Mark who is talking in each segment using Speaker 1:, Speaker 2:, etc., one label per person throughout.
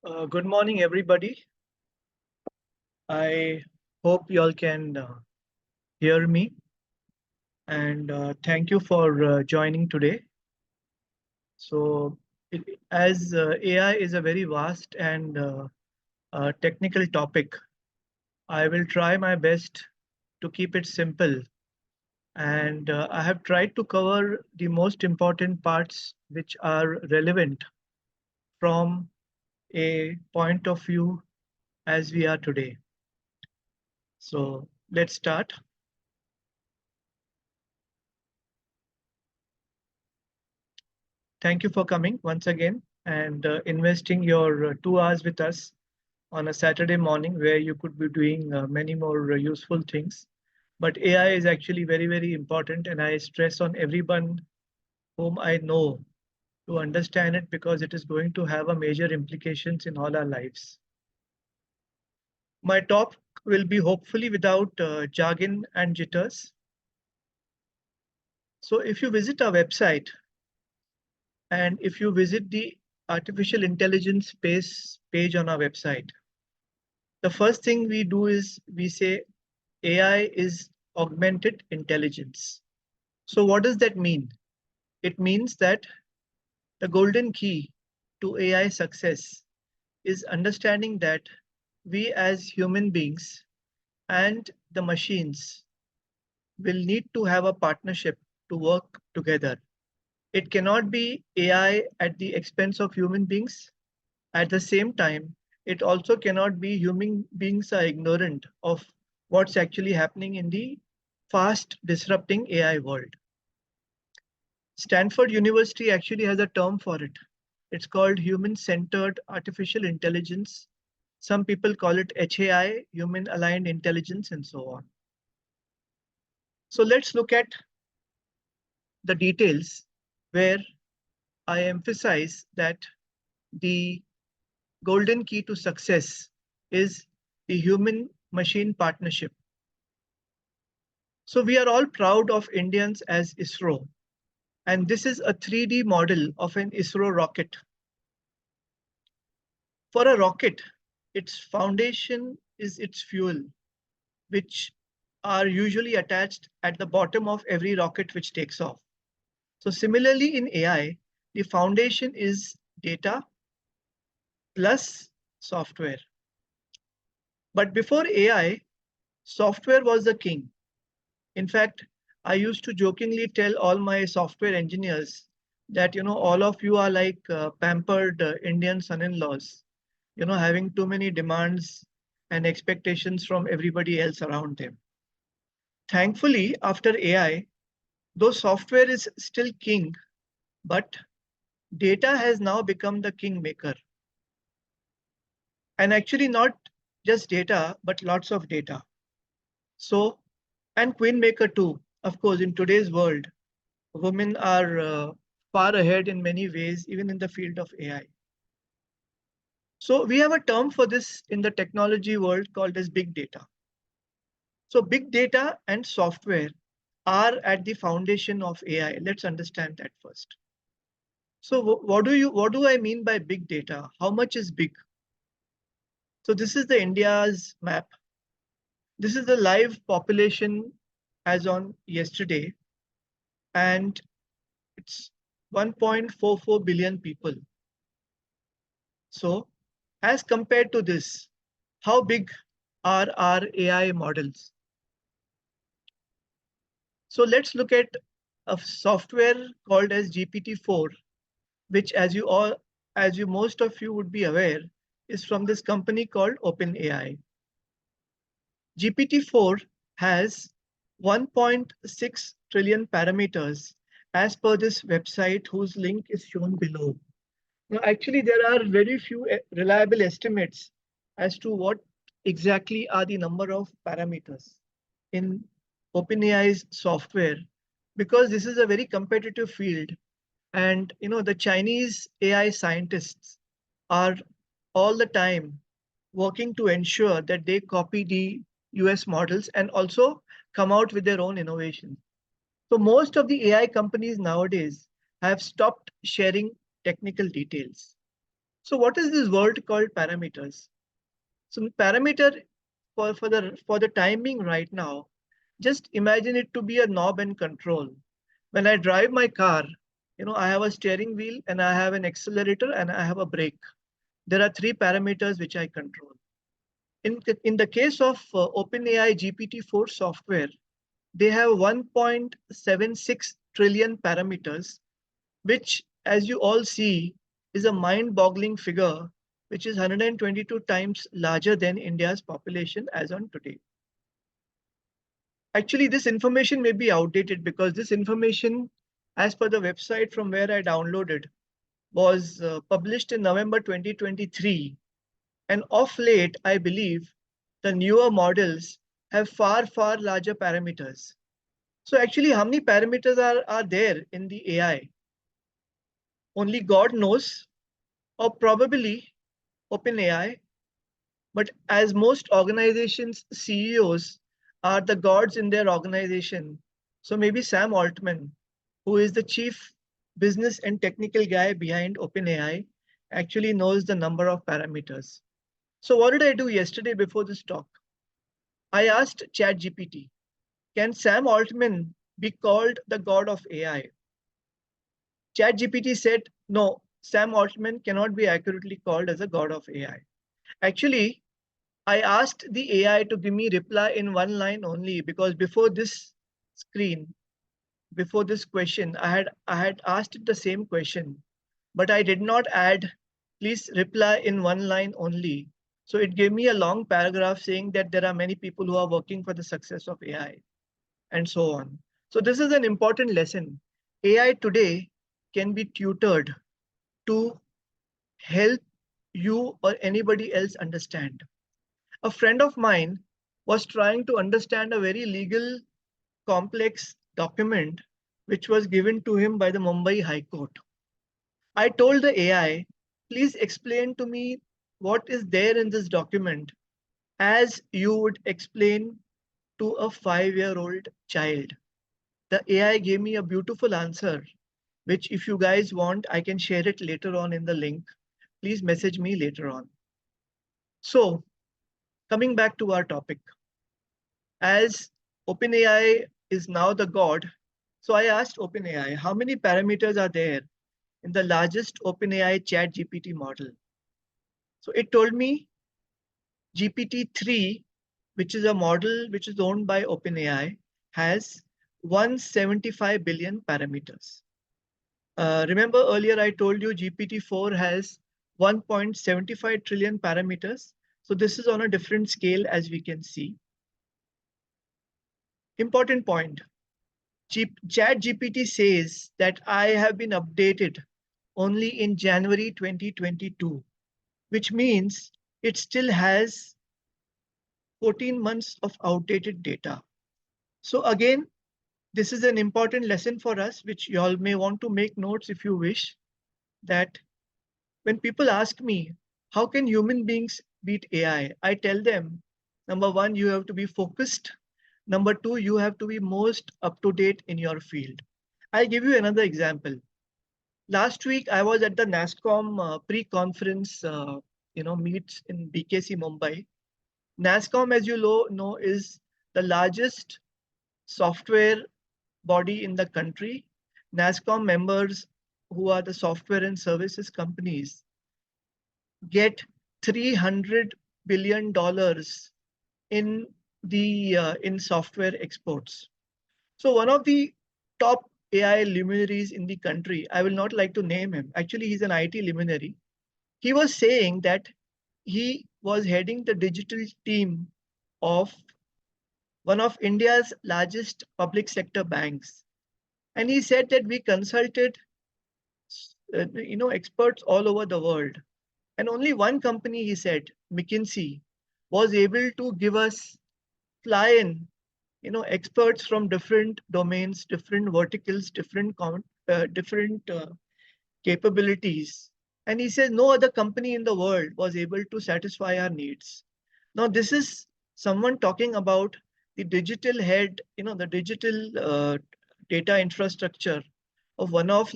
Speaker 1: Good morning, everybody. I hope you all can hear me, and thank you for joining today. So, as AI is a very vast and technical topic, I will try my best to keep it simple. And I have tried to cover the most important parts which are relevant from a point of view as we are today. So, let's start. Thank you for coming once again and investing your 2 hours with us on a Saturday morning where you could be doing many more useful things. But AI is actually very, very important, and I stress on everyone whom I know to understand it because it is going to have a major implications in all our lives. My talk will be hopefully without jargon and jitters. So if you visit our website, and if you visit the artificial intelligence space page on our website, the first thing we do is we say AI is augmented intelligence. So what does that mean? It means that the golden key to AI success is understanding that we as human beings and the machines will need to have a partnership to work together. It cannot be AI at the expense of human beings. At the same time, it also cannot be human beings are ignorant of what's actually happening in the fast disrupting AI world. Stanford University actually has a term for it. It's called human-centered artificial intelligence. Some people call it HAI, human-aligned intelligence, and so on. So let's look at the details where I emphasize that the golden key to success is the human machine partnership. So we are all proud of Indians as ISRO, and this is a 3D model of an ISRO rocket. For a rocket, its foundation is its fuel, which are usually attached at the bottom of every rocket which takes off. So similarly in AI, the foundation is data plus software. But before AI, software was the king. In fact, I used to jokingly tell all my software engineers that, all of you are like pampered Indian son-in-laws, having too many demands and expectations from everybody else around them. Thankfully, after AI, though software is still king, but data has now become the kingmaker. And actually not just data, but lots of data. So, and queenmaker too. Of course, in today's world, women are far ahead in many ways, even in the field of AI. So we have a term for this in the technology world called as big data. So big data and software are at the foundation of AI. Let's understand that first. So what do I mean by big data? How much is big? So this is the India's map. This is the live population as on yesterday, and it's 1.44 billion people. So as compared to this, how big are our AI models? So let's look at a software called as GPT-4, which as you most of you would be aware, is from this company called OpenAI. GPT-4 has 1.6 trillion parameters as per this website whose link is shown below. Now, actually, there are very few reliable estimates as to what exactly are the number of parameters in OpenAI's software, because this is a very competitive field. And the Chinese AI scientists are all the time working to ensure that they copy the US models and also come out with their own innovation. So most of the AI companies nowadays have stopped sharing technical details. So what is this word called parameters? So parameter for the timing right now, just imagine it to be a knob and control. When I drive my car, I have a steering wheel and I have an accelerator and I have a brake. There are three parameters which I control. In the case of OpenAI GPT-4 software, they have 1.76 trillion parameters, which, as you all see, is a mind-boggling figure, which is 122 times larger than India's population as on today. Actually, this information may be outdated because this information, as per the website from where I downloaded, was published in November 2023. And of late, I believe the newer models have far, far larger parameters. So actually, how many parameters are there in the AI? Only God knows, or probably OpenAI. But as most organizations' CEOs are the gods in their organization, so maybe Sam Altman, who is the chief business and technical guy behind OpenAI, actually knows the number of parameters. So what did I do yesterday before this talk? I asked ChatGPT, can Sam Altman be called the god of AI? ChatGPT said, no, Sam Altman cannot be accurately called as a god of AI. Actually, I asked the AI to give me reply in one line only because before this screen, before this question, I had asked it the same question, but I did not add, please reply in one line only. So it gave me a long paragraph saying that there are many people who are working for the success of AI and so on. So this is an important lesson. AI today can be tutored to help you or anybody else understand. A friend of mine was trying to understand a very legal, complex document which was given to him by the Mumbai High Court. I told the AI, please explain to me what is there in this document as you would explain to a 5-year-old child. The AI gave me a beautiful answer, which if you guys want, I can share it later on in the link. Please message me later on. So coming back to our topic, as OpenAI is now the god, so I asked OpenAI, how many parameters are there in the largest OpenAI chat GPT model? So it told me GPT-3, which is a model which is owned by OpenAI, has 175 billion parameters. Remember earlier I told you GPT-4 has 1.75 trillion parameters. So this is on a different scale as we can see. Important point. ChatGPT says that I have been updated only in January 2022, which means it still has 14 months of outdated data. So again, this is an important lesson for us, which you all may want to make notes if you wish, that when people ask me, how can human beings beat AI? I tell them, number one, you have to be focused. Number two, you have to be most up to date in your field. I'll give you another example. Last week, I was at the NASSCOM pre-conference, meets in BKC Mumbai. NASSCOM, as you know, is the largest software body in the country. NASSCOM members, who are the software and services companies, get $300 billion in in software exports. So one of the top AI luminaries in the country, I will not like to name him. Actually, he's an IT luminary. He was saying that he was heading the digital team of one of India's largest public sector banks. And he said that we consulted experts all over the world. And only one company, he said, McKinsey, was able to give us fly-in, experts from different domains, different verticals, different capabilities. And he says no other company in the world was able to satisfy our needs. Now, this is someone talking about the digital head, the digital data infrastructure of one of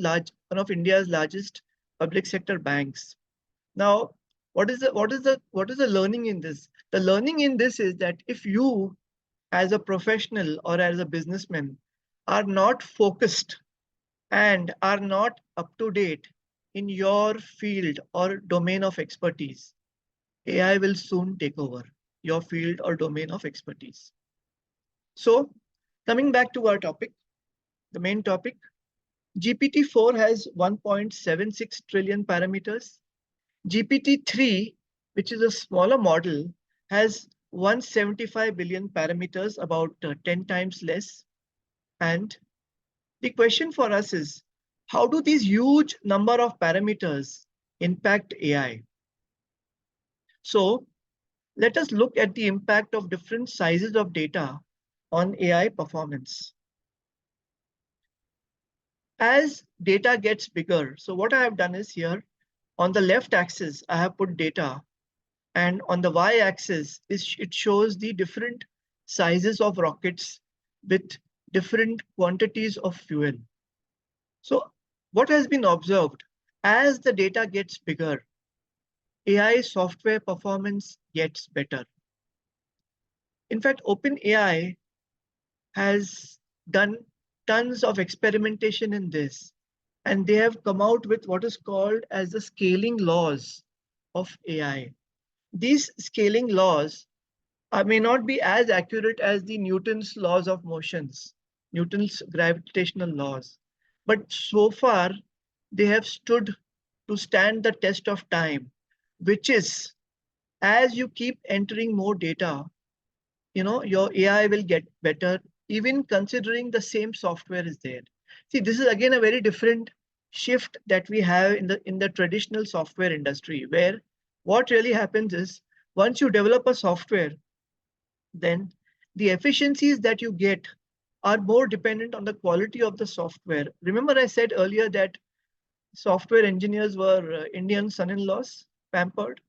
Speaker 1: India's largest public sector banks. Now, what is the learning in this? The learning in this is that if you, as a professional or as a businessman, are not focused and are not up to date in your field or domain of expertise, AI will soon take over your field or domain of expertise. So, coming back to our topic, the main topic, GPT-4 has 1.76 trillion parameters. GPT-3, which is a smaller model, has 175 billion parameters, about 10 times less. And the question for us is, how do these huge number of parameters impact AI? So let us look at the impact of different sizes of data on AI performance. As data gets bigger, so what I have done is here, on the left axis, I have put data, and on the y-axis, it shows the different sizes of rockets with different quantities of fuel. So what has been observed, as the data gets bigger, AI software performance gets better. In fact, OpenAI has done tons of experimentation in this, and they have come out with what is called as the scaling laws of AI. These scaling laws may not be as accurate as the Newton's laws of motions, Newton's gravitational laws, but so far they have stood to stand the test of time, which is, as you keep entering more data, your AI will get better, even considering the same software is there. See, this is again a very different shift that we have in the traditional software industry, where what really happens is, once you develop a software, then the efficiencies that you get are more dependent on the quality of the software. Remember, I said earlier that software engineers were Indian son-in-laws, pampered.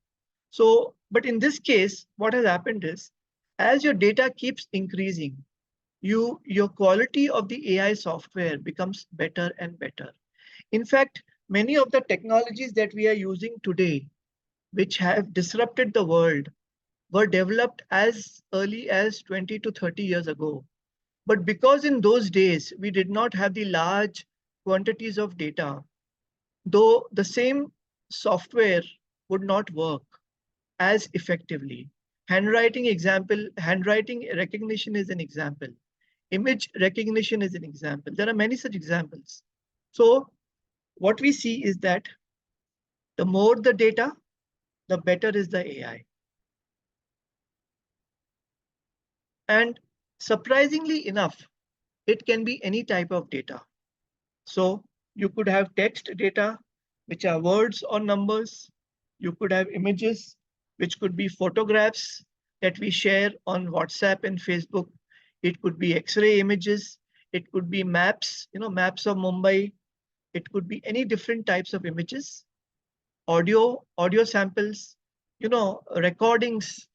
Speaker 1: So, but in this case, what has happened is, as your data keeps increasing, your quality of the AI software becomes better and better. In fact, many of the technologies that we are using today, which have disrupted the world, were developed as early as 20 to 30 years ago. But because in those days we did not have the large quantities of data, though the same software would not work as effectively. Handwriting recognition is an example. Image recognition is an example. There are many such examples. So what we see is that the more the data, the better is the AI. And surprisingly enough, it can be any type of data. So you could have text data, which are words or numbers. You could have images, which could be photographs that we share on WhatsApp and Facebook. It could be X-ray images. It could be maps, maps of Mumbai. It could be any different types of images, audio samples, recordings.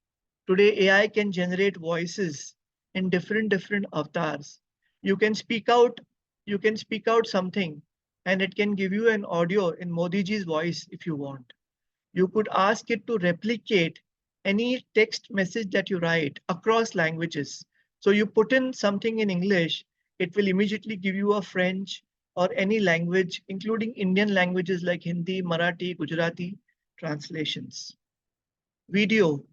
Speaker 1: Today, AI can generate voices in different avatars. You can speak out, you can speak out something, and it can give you an audio in Modi ji's voice if you want. You could ask it to replicate any text message that you write across languages. So you put in something in English, it will immediately give you a French or any language, including Indian languages like Hindi, Marathi, Gujarati translations. Video.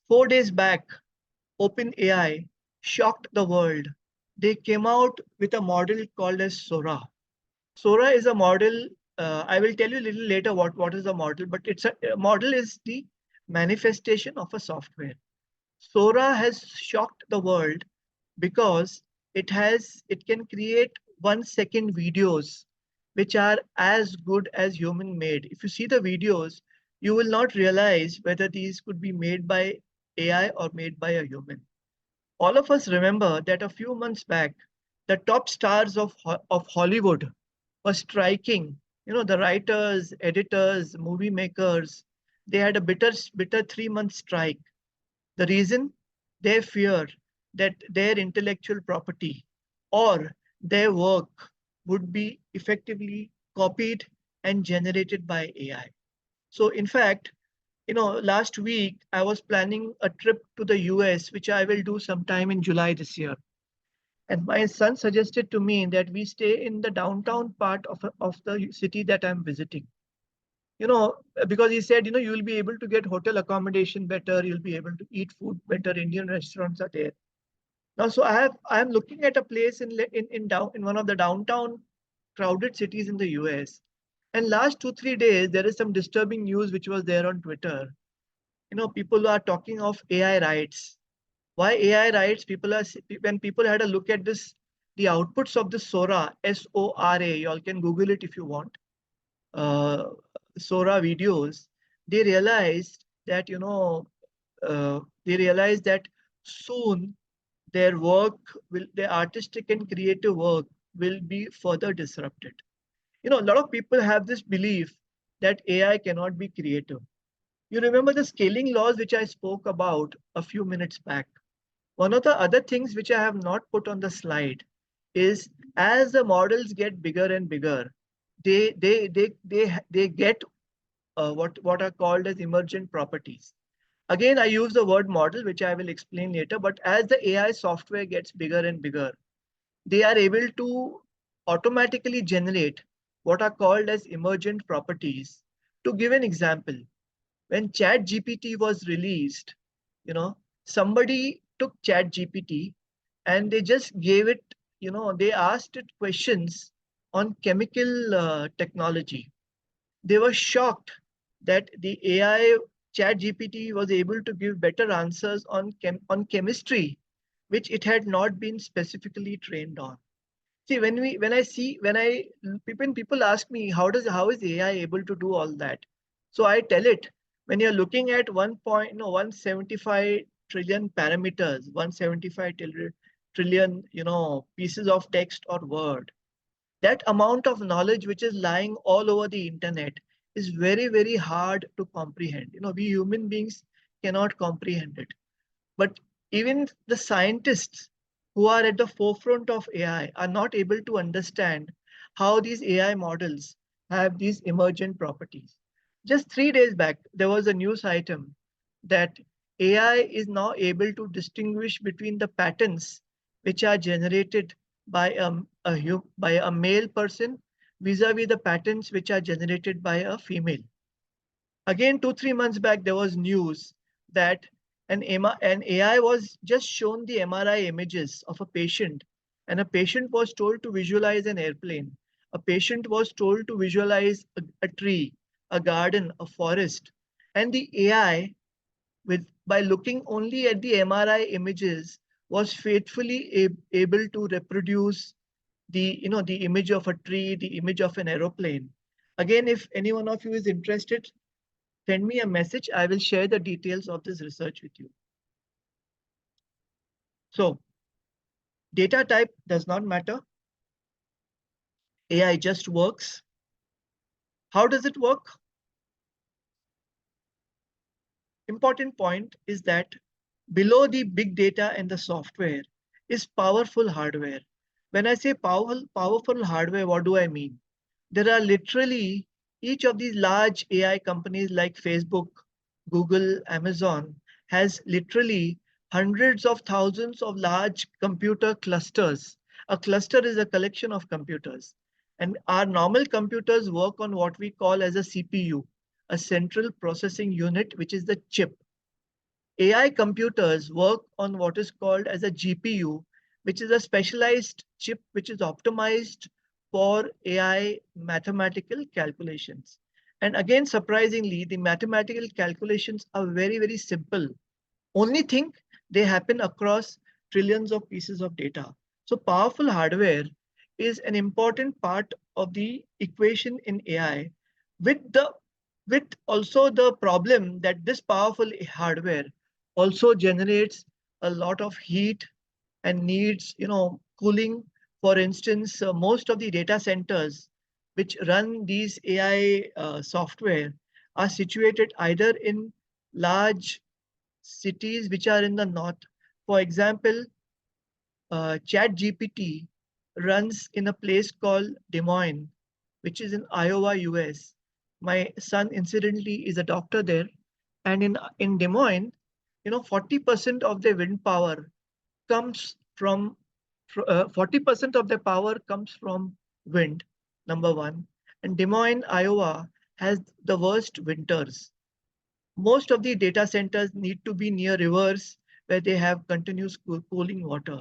Speaker 1: 4 days back, OpenAI shocked the world. They came out with a model called as Sora. Sora is a model. I will tell you a little later what is the model, but a model is the manifestation of a software. Sora has shocked the world because it can create 1 second videos which are as good as human made. If you see the videos, you will not realize whether these could be made by AI or made by a human. All of us remember that a few months back, the top stars of Hollywood were striking. The writers, editors, movie makers, they had a bitter 3 month strike. The reason? They fear that their intellectual property or their work would be effectively copied and generated by AI. So in fact, last week I was planning a trip to the US, which I will do sometime in July this year. And my son suggested to me that we stay in the downtown part of the city that I'm visiting. Because he said, you'll be able to get hotel accommodation better, you'll be able to eat food better, Indian restaurants are there. Now, so I'm looking at a place in one of the downtown crowded cities in the US. And last 2 3 days, there is some disturbing news which was there on Twitter. People are talking of AI rights. Why AI rights? When people had a look at the outputs of the Sora, SORA, you all can Google it if you want, uh, Sora videos, they realized that, soon their artistic and creative work will be further disrupted. A lot of people have this belief that AI cannot be creative. You remember the scaling laws which I spoke about a few minutes back. One of the other things which I have not put on the slide is as the models get bigger and bigger, they get what are called as emergent properties. Again, I use the word model, which I will explain later, but as the AI software gets bigger and bigger, they are able to automatically generate what are called as emergent properties. To give an example, when ChatGPT was released, somebody took ChatGPT and they just gave it, they asked it questions on chemical technology. They were shocked that the AI ChatGPT was able to give better answers on chemistry, which it had not been specifically trained on. See, when people ask me how is AI able to do all that, so I tell it, when you're looking at 175 trillion parameters, 175 trillion pieces of text or word, that amount of knowledge which is lying all over the internet is very, very hard to comprehend. We human beings cannot comprehend it. But even the scientists who are at the forefront of AI are not able to understand how these AI models have these emergent properties. Just 3 days back, there was a news item that AI is now able to distinguish between the patterns which are generated by by a male person vis-a-vis the patterns which are generated by a female. Again, 2 3 months back, there was news that an AI was just shown the MRI images of a patient, and a patient was told to visualize an airplane. A patient was told to visualize a tree, a garden, a forest, and the AI, by looking only at the MRI images, was faithfully able to reproduce the image of a tree, the image of an aeroplane. Again, if any one of you is interested, send me a message. I will share the details of this research with you. So, data type does not matter. AI just works. How does it work? Important point is that below the big data and the software is powerful hardware. When I say powerful hardware, what do I mean? There are literally each of these large AI companies like Facebook, Google, Amazon has literally hundreds of thousands of large computer clusters. A cluster is a collection of computers. And our normal computers work on what we call as a CPU, a central processing unit, which is the chip. AI computers work on what is called as a GPU, which is a specialized chip which is optimized for AI mathematical calculations. And again, surprisingly, the mathematical calculations are very, very simple. Only thing, they happen across trillions of pieces of data. So powerful hardware is an important part of the equation in AI, with the with also the problem that this powerful hardware also generates a lot of heat and needs cooling. For instance, most of the data centers which run these AI software are situated either in large cities which are in the north. For example, ChatGPT runs in a place called Des Moines, which is in Iowa, US. My son, incidentally, is a doctor there. And in Des Moines, 40% of the wind power comes from 40% of the power comes from wind, number one. And Des Moines, Iowa has the worst winters. Most of the data centers need to be near rivers where they have continuous cooling water.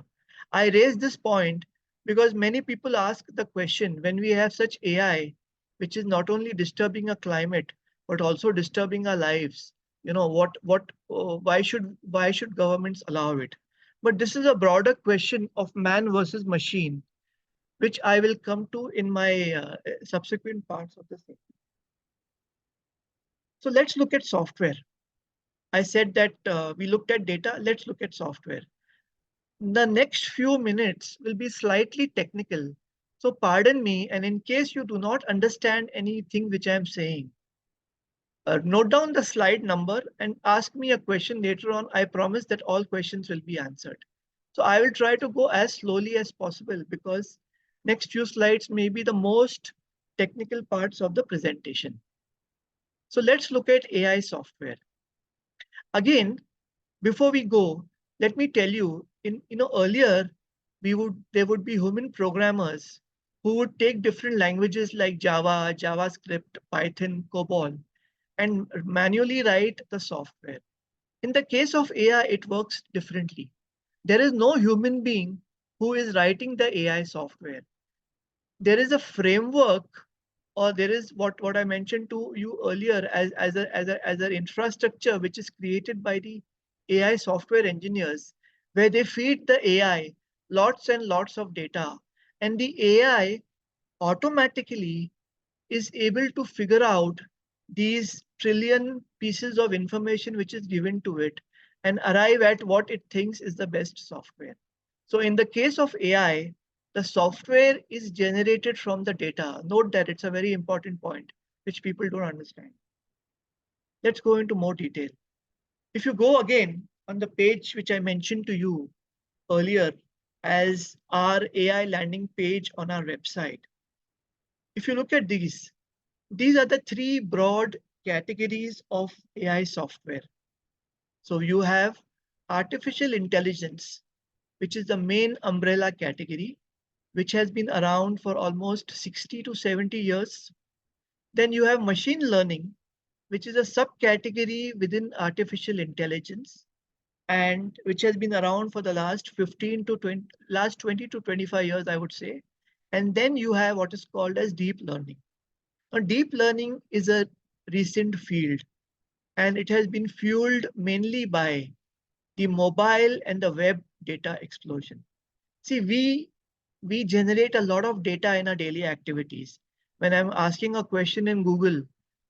Speaker 1: I raise this point because many people ask the question, when we have such AI, which is not only disturbing our climate, but also disturbing our lives, why should governments allow it? But this is a broader question of man versus machine, which I will come to in my subsequent parts of the thing. So let's look at software. I said that we looked at data. Let's look at software. The next few minutes will be slightly technical. So pardon me, and in case you do not understand anything which I am saying, note down the slide number and ask me a question later on. I promise that all questions will be answered. So I will try to go as slowly as possible because next few slides may be the most technical parts of the presentation. So let's look at AI software. Again, before we go, let me tell you, earlier there would be human programmers who would take different languages like Java, JavaScript, Python, COBOL, and manually write the software. In the case of AI, it works differently. There is no human being who is writing the AI software. There is a framework, or there is what I mentioned to you earlier as an infrastructure which is created by the AI software engineers, where they feed the AI lots and lots of data, and the AI automatically is able to figure out these trillion pieces of information which is given to it and arrive at what it thinks is the best software. So in the case of AI, the software is generated from the data. Note that it's a very important point, which people don't understand. Let's go into more detail. If you go again on the page which I mentioned to you earlier as our AI landing page on our website, if you look at these are the three broad categories of AI software. So you have artificial intelligence, which is the main umbrella category, which has been around for almost 60 to 70 years. Then you have machine learning, which is a subcategory within artificial intelligence, and which has been around for the last 20 to 25 years, I would say. And then you have what is called as deep learning. Now, deep learning is a recent field, and it has been fueled mainly by the mobile and the web data explosion. See, we generate a lot of data in our daily activities. When I'm asking a question in Google,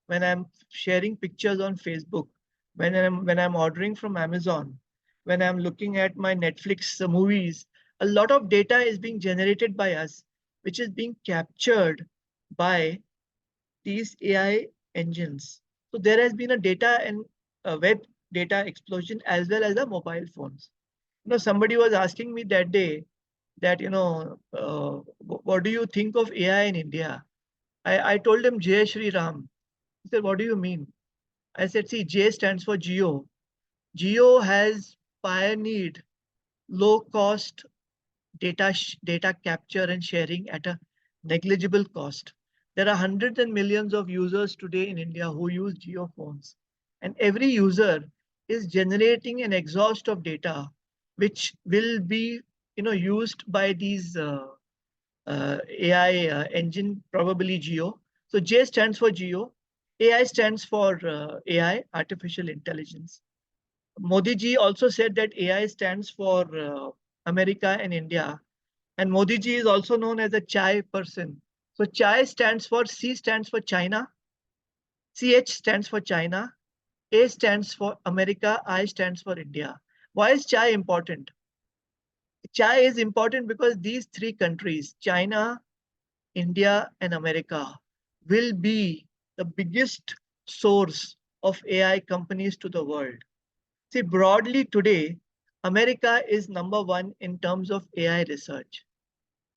Speaker 1: when I'm sharing pictures on Facebook, when I'm ordering from Amazon, when I'm looking at my Netflix movies, a lot of data is being generated by us, which is being captured by these AI engines. So there has been a data and web data explosion as well as the mobile phones. Somebody was asking me that day that, what do you think of AI in India? I told him Jai Shri Ram. He said, what do you mean? I said, see, J stands for Geo. Geo has pioneered low cost data capture and sharing at a negligible cost. There are hundreds and millions of users today in India who use Geo phones, and every user is generating an exhaust of data, which will be used by these AI engine, probably Geo. So J stands for Geo. AI stands for AI, artificial intelligence. Modi ji also said that AI stands for America and India. And Modi ji is also known as a chai person. So chai stands for C stands for China, CH stands for China, A stands for America, I stands for India. Why is chai important? Chai is important because these three countries, China, India, and America, will be the biggest source of AI companies to the world. See, broadly today, America is number one in terms of AI research.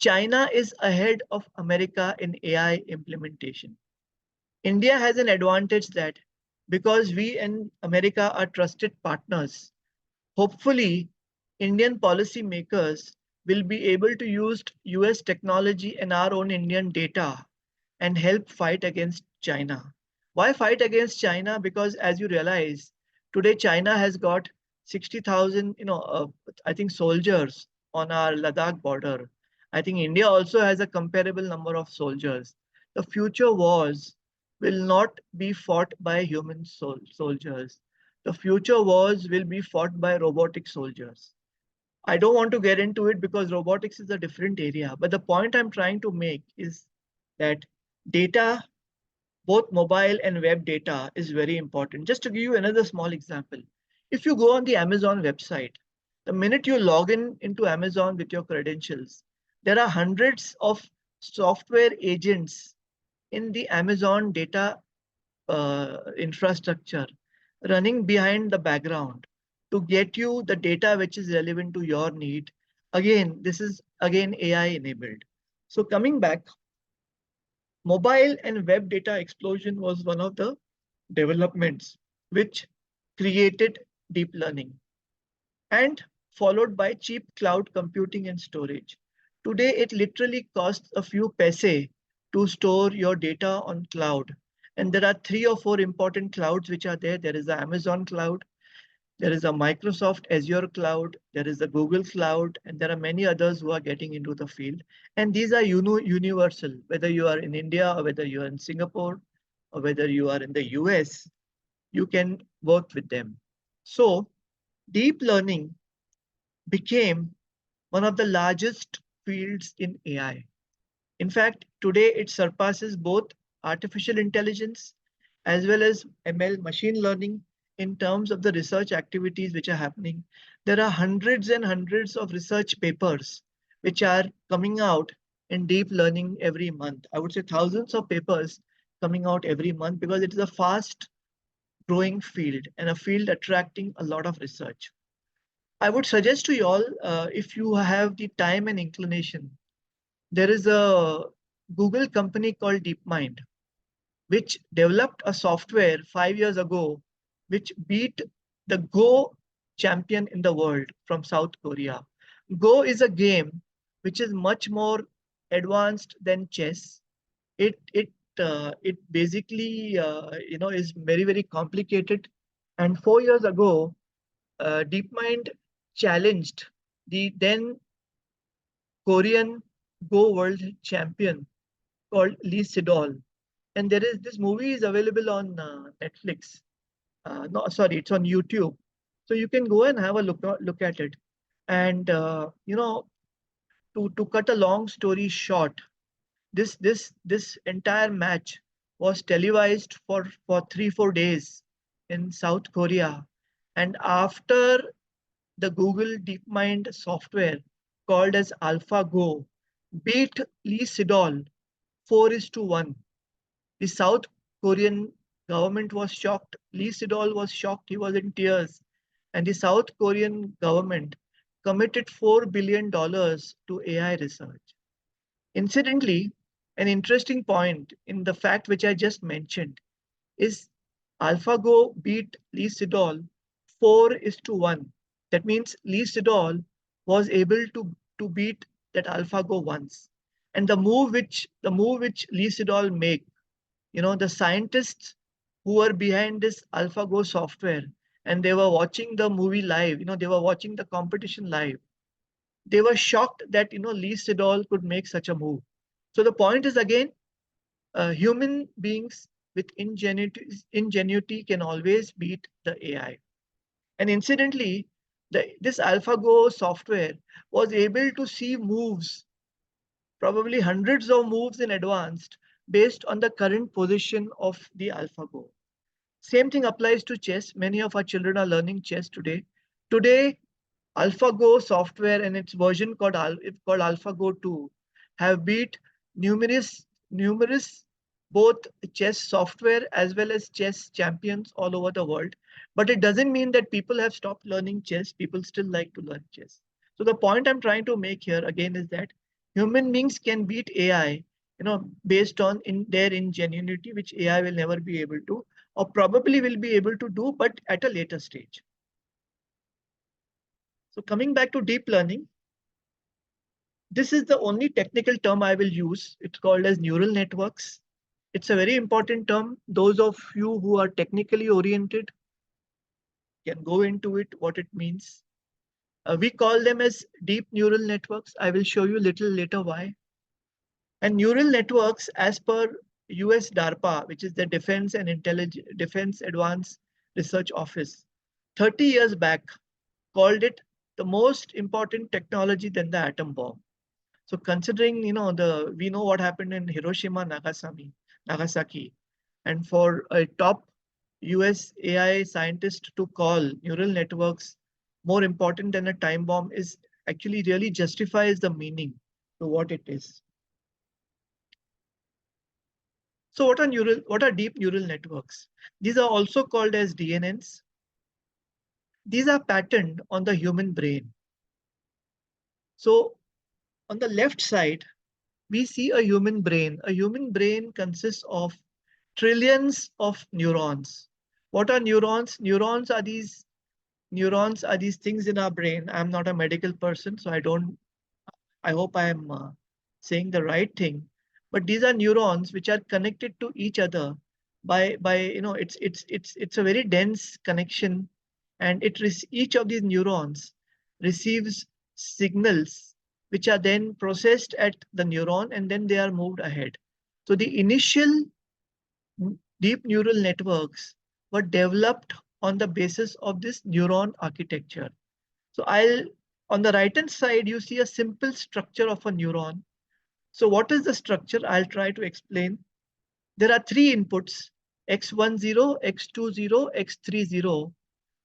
Speaker 1: China is ahead of America in AI implementation. India has an advantage that because we and America are trusted partners, hopefully Indian policymakers will be able to use US technology and our own Indian data and help fight against China. Why fight against China? Because as you realize, today China has got 60,000, I think soldiers on our Ladakh border. I think India also has a comparable number of soldiers. The future wars will not be fought by human soldiers. The future wars will be fought by robotic soldiers. I don't want to get into it because robotics is a different area. But the point I'm trying to make is that data, both mobile and web data, is very important. Just to give you another small example, if you go on the Amazon website, the minute you log in into Amazon with your credentials, there are hundreds of software agents in the Amazon data infrastructure running behind the background to get you the data which is relevant to your need. Again, this is again AI enabled. So coming back, mobile and web data explosion was one of the developments which created deep learning and followed by cheap cloud computing and storage. Today, it literally costs a few paise to store your data on cloud. And there are three or four important clouds which are there. There is the Amazon cloud, there is a Microsoft Azure cloud, there is the Google cloud, and there are many others who are getting into the field. And these are universal, whether you are in India or whether you are in Singapore or whether you are in the US, you can work with them. So deep learning became one of the largest fields in AI. In fact, today it surpasses both artificial intelligence as well as ML machine learning in terms of the research activities which are happening. There are hundreds and hundreds of research papers which are coming out in deep learning every month. I would say thousands of papers coming out every month because it is a fast growing field and a field attracting a lot of research. I would suggest to you all, if you have the time and inclination, there is a Google company called DeepMind, which developed a software 5 years ago, which beat the Go champion in the world from South Korea. Go is a game which is much more advanced than chess. It basically is very complicated. And 4 years ago, DeepMind challenged the then Korean Go world champion called Lee Sedol. And there is this movie is available on Netflix. No, sorry, it's on YouTube. So you can go and have a look at it. And to cut a long story short, this entire match was televised for 3-4 days in South Korea. And after the Google DeepMind software called as AlphaGo beat Lee Sedol 4:1. The South Korean government was shocked. Lee Sedol was shocked. He was in tears. And the South Korean government committed $4 billion to AI research. Incidentally, an interesting point in the fact which I just mentioned is AlphaGo beat Lee Sedol 4:1. That means Lee Sedol was able to beat that AlphaGo once. And the move which Lee Sedol make, the scientists who were behind this AlphaGo software and they were watching the movie live, they were watching the competition live. They were shocked that Lee Sedol could make such a move. So the point is again, human beings with ingenuity can always beat the AI. And incidentally, this AlphaGo software was able to see moves, probably hundreds of moves in advance based on the current position of the AlphaGo. Same thing applies to chess. Many of our children are learning chess today. Today, AlphaGo software and its version called AlphaGo 2 have beat numerous both chess software as well as chess champions all over the world. But it doesn't mean that people have stopped learning chess. People still like to learn chess. So the point I'm trying to make here again is that human beings can beat AI based on their ingenuity, which AI will never be able to, or probably will be able to do, but at a later stage. So coming back to deep learning, this is the only technical term I will use. It's called as neural networks. It's a very important term. Those of you who are technically oriented can go into it, what it means. We call them as deep neural networks. I will show you a little later why. And neural networks, as per US DARPA, which is the Defense Advanced Research Office, 30 years back, called it the most important technology than the atom bomb. So considering, we know what happened in Hiroshima, Nagasaki, and for a top US AI scientist to call neural networks more important than a time bomb is actually really justifies the meaning to what it is. So what are deep neural networks? These are also called as DNNs. These are patterned on the human brain. So on the left side, we see a human brain. A human brain consists of trillions of neurons. What are neurons? Neurons are these things in our brain. I'm not a medical person, so I hope I am saying the right thing. But these are neurons which are connected to each other by it's a very dense connection, and each of these neurons receives signals which are then processed at the neuron, and then they are moved ahead. So the initial deep neural networks were developed on the basis of this neuron architecture. So on the right hand side, you see a simple structure of a neuron. So what is the structure? I'll try to explain. There are three inputs, x10, x20, x30,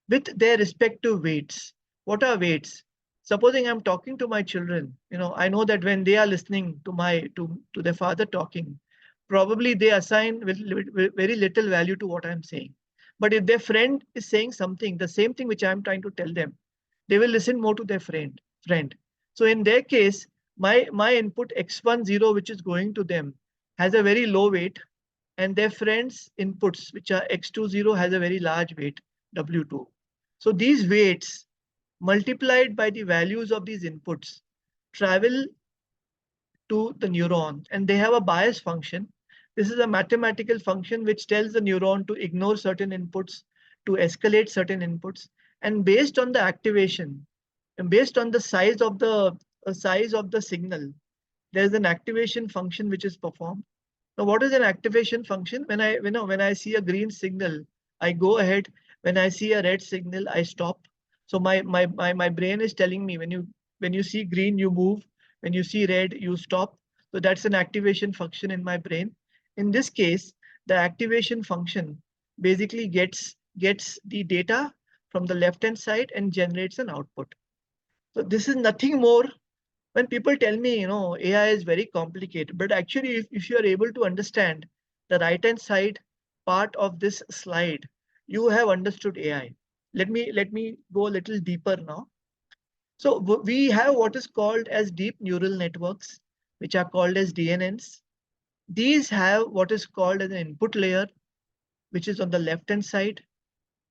Speaker 1: with their respective weights. What are weights? Supposing I'm talking to my children, I know that when they are listening to their father talking, probably they assign with very little value to what I'm saying. But if their friend is saying something, the same thing which I'm trying to tell them, they will listen more to their friend. So in their case, my input x10, which is going to them, has a very low weight, and their friends' inputs, which are x20, has a very large weight, w2. So these weights multiplied by the values of these inputs travel to the neuron, and they have a bias function. This is a mathematical function which tells the neuron to ignore certain inputs, to escalate certain inputs, and based on the activation, and based on the size of the signal, there is an activation function which is performed. Now, what is an activation function? When I see a green signal, I go ahead. When I see a red signal, I stop. So my brain is telling me when you see green, you move. When you see red, you stop. So that's an activation function in my brain. In this case, the activation function basically gets the data from the left hand side and generates an output. So this is nothing more. When people tell me, AI is very complicated, but actually, if you are able to understand the right hand side part of this slide, you have understood AI. Let me go a little deeper now. So we have what is called as deep neural networks, which are called as DNNs. These have what is called as an input layer, which is on the left hand side,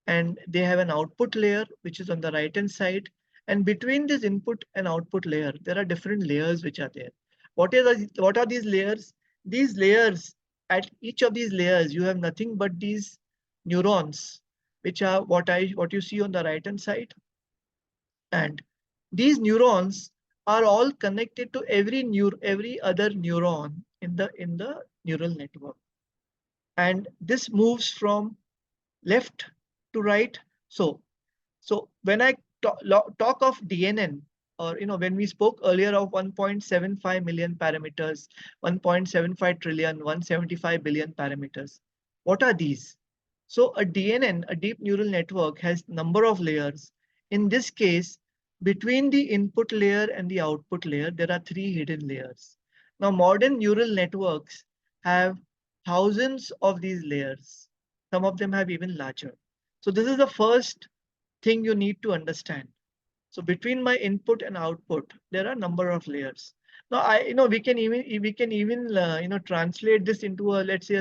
Speaker 1: and they have an output layer, which is on the right hand side. And between this input and output layer, there are different layers which are there. What are these layers? These layers, at each of these layers, you have nothing but these neurons, which are what you see on the right hand side. And these neurons are all connected to every other neuron in the neural network. And this moves from left to right. So when I talk of DNN, or when we spoke earlier of 1.75 million parameters, 1.75 trillion, 175 billion parameters, what are these? So a DNN, a deep neural network, has number of layers. In this case, between the input layer and the output layer, there are three hidden layers. Now, modern neural networks have thousands of these layers. Some of them have even larger. So this is the first thing you need to understand. So between my input and output, there are a number of layers. Now, we can even translate this into a, let's say,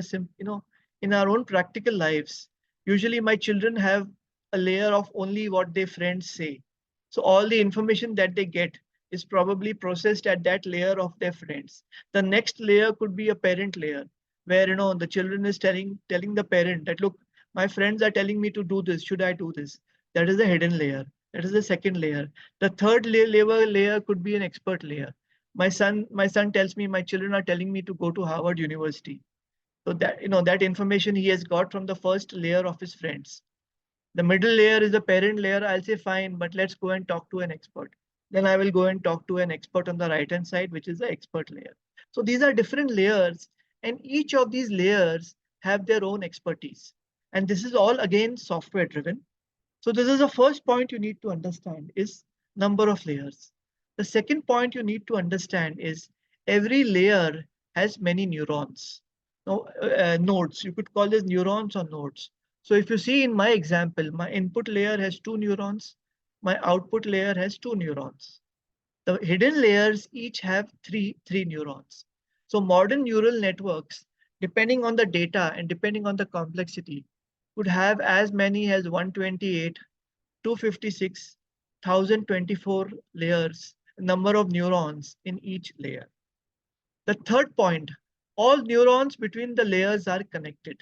Speaker 1: in our own practical lives. Usually, my children have a layer of only what their friends say. So all the information that they get is probably processed at that layer of their friends. The next layer could be a parent layer, where the children is telling the parent that, look, my friends are telling me to do this. Should I do this? That is a hidden layer. That is the second layer. The third layer could be an expert layer. My son tells me my children are telling me to go to Harvard University. So that information he has got from the first layer of his friends. The middle layer is the parent layer. I'll say fine, but let's go and talk to an expert. Then I will go and talk to an expert on the right hand side, which is the expert layer. So these are different layers, and each of these layers have their own expertise. And this is all again software driven. So this is the first point you need to understand is number of layers. The second point you need to understand is every layer has many neurons. Now, nodes, you could call this neurons or nodes. So if you see in my example, my input layer has two neurons, my output layer has two neurons. The hidden layers each have three neurons. So modern neural networks, depending on the data and depending on the complexity, could have as many as 128, 256, 1024 layers, number of neurons in each layer. The third point, all neurons between the layers are connected.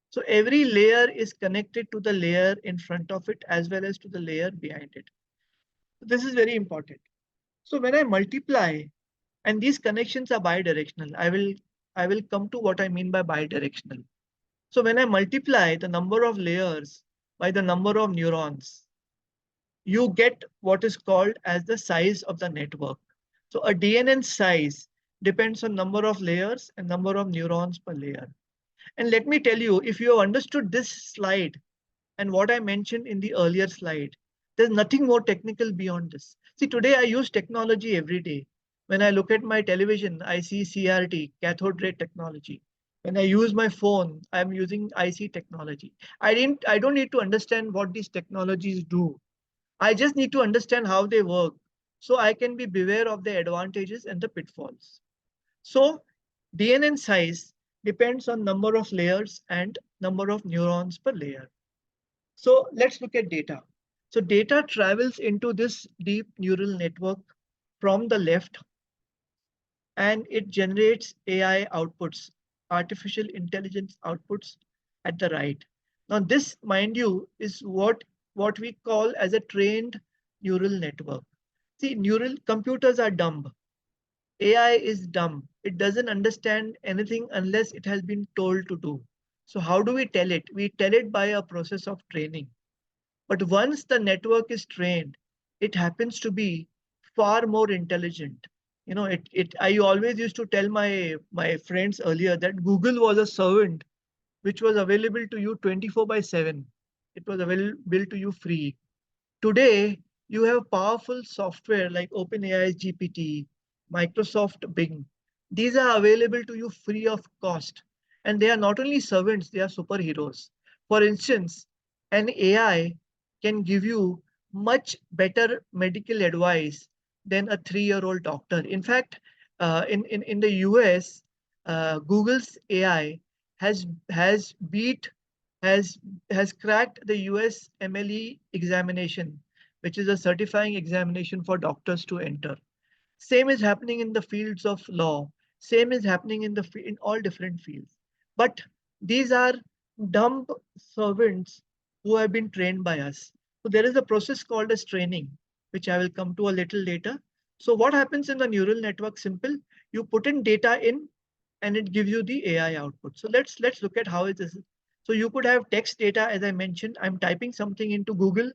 Speaker 1: So every layer is connected to the layer in front of it as well as to the layer behind it. This is very important. So when I multiply, and these connections are bidirectional, I will come to what I mean by bidirectional. So when I multiply the number of layers by the number of neurons, you get what is called as the size of the network. So a DNN size depends on number of layers and number of neurons per layer. And let me tell you, if you have understood this slide and what I mentioned in the earlier slide, there's nothing more technical beyond this. See, today I use technology every day. When I look at my television, I see CRT, cathode ray technology. When I use my phone, I'm using IC technology. I don't need to understand what these technologies do. I just need to understand how they work so I can be beware of the advantages and the pitfalls. So DNN size depends on number of layers and number of neurons per layer. So let's look at data. So data travels into this deep neural network from the left, and it generates AI outputs, artificial intelligence outputs at the right. Now this, mind you, is what we call as a trained neural network. See, neural computers are dumb. AI is dumb. It doesn't understand anything unless it has been told to do. So how do we tell it? We tell it by a process of training. But once the network is trained, it happens to be far more intelligent. I always used to tell my friends earlier that Google was a servant which was available to you 24 by 7. It was available to you free. Today, you have powerful software like OpenAI's GPT, Microsoft Bing. These are available to you free of cost. And they are not only servants, they are superheroes. For instance, an AI can give you much better medical advice than a 3-year-old doctor. In fact, in the US, Google's AI has beat has has cracked the US MLE examination, which is a certifying examination for doctors to enter. Same is happening in the fields of law. Same is happening in all different fields. But these are dumb servants who have been trained by us. So there is a process called as training, which I will come to a little later. So what happens in the neural network? Simple. You put in data in, and it gives you the AI output. So let's look at how it is. So you could have text data, as I mentioned. I'm typing something into Google,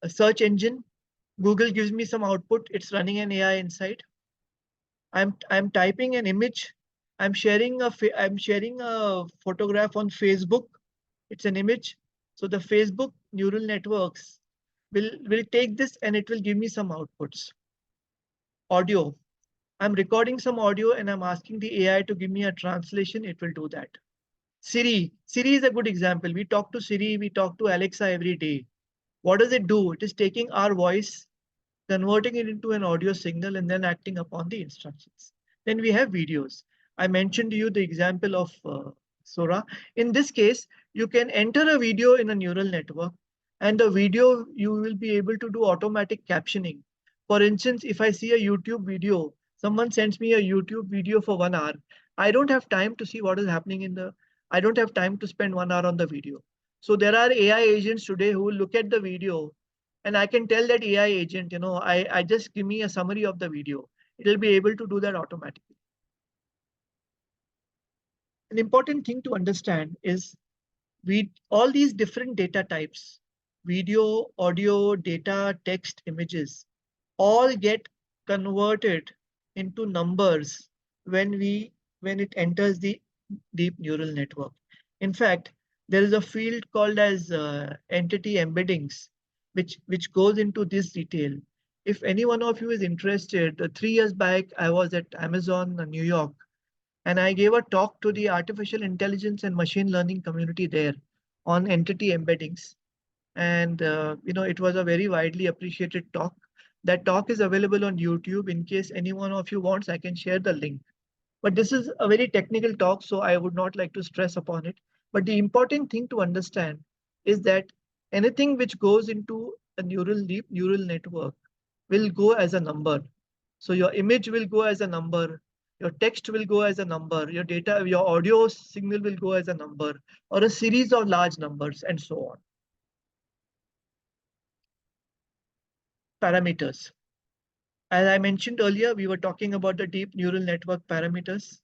Speaker 1: a search engine. Google gives me some output. It's running an AI inside. I'm typing an image. I'm sharing a photograph on Facebook. It's an image. So the Facebook neural networks will take this and it will give me some outputs. Audio. I'm recording some audio and I'm asking the AI to give me a translation. It will do that. Siri is a good example. We talk to Siri, we talk to Alexa every day. What does it do? It is taking our voice converting it into an audio signal, and then acting upon the instructions. Then we have videos. I mentioned to you the example of Sora. In this case, you can enter a video in a neural network, and the video you will be able to do automatic captioning. For instance, if I see a YouTube video, someone sends me a YouTube video for 1 hour. I don't have time to see what is happening in the, I don't have time to spend 1 hour on the video. So there are AI agents today who will look at the video, and I can tell that AI agent, I just give me a summary of the video. It'll be able to do that automatically. An important thing to understand is all these different data types, video, audio, data, text, images, all get converted into numbers when it enters the deep neural network. In fact, there is a field called as entity embeddings, which goes into this detail. If any one of you is interested, 3 years back, I was at Amazon New York, and I gave a talk to the artificial intelligence and machine learning community there on entity embeddings. And it was a very widely appreciated talk. That talk is available on YouTube. In case any one of you wants, I can share the link. But this is a very technical talk, so I would not like to stress upon it. But the important thing to understand is that anything which goes into a deep neural network will go as a number. So your image will go as a number, your text will go as a number, your data, your audio signal will go as a number, or a series of large numbers, and so on. Parameters. As I mentioned earlier, we were talking about the deep neural network parameters.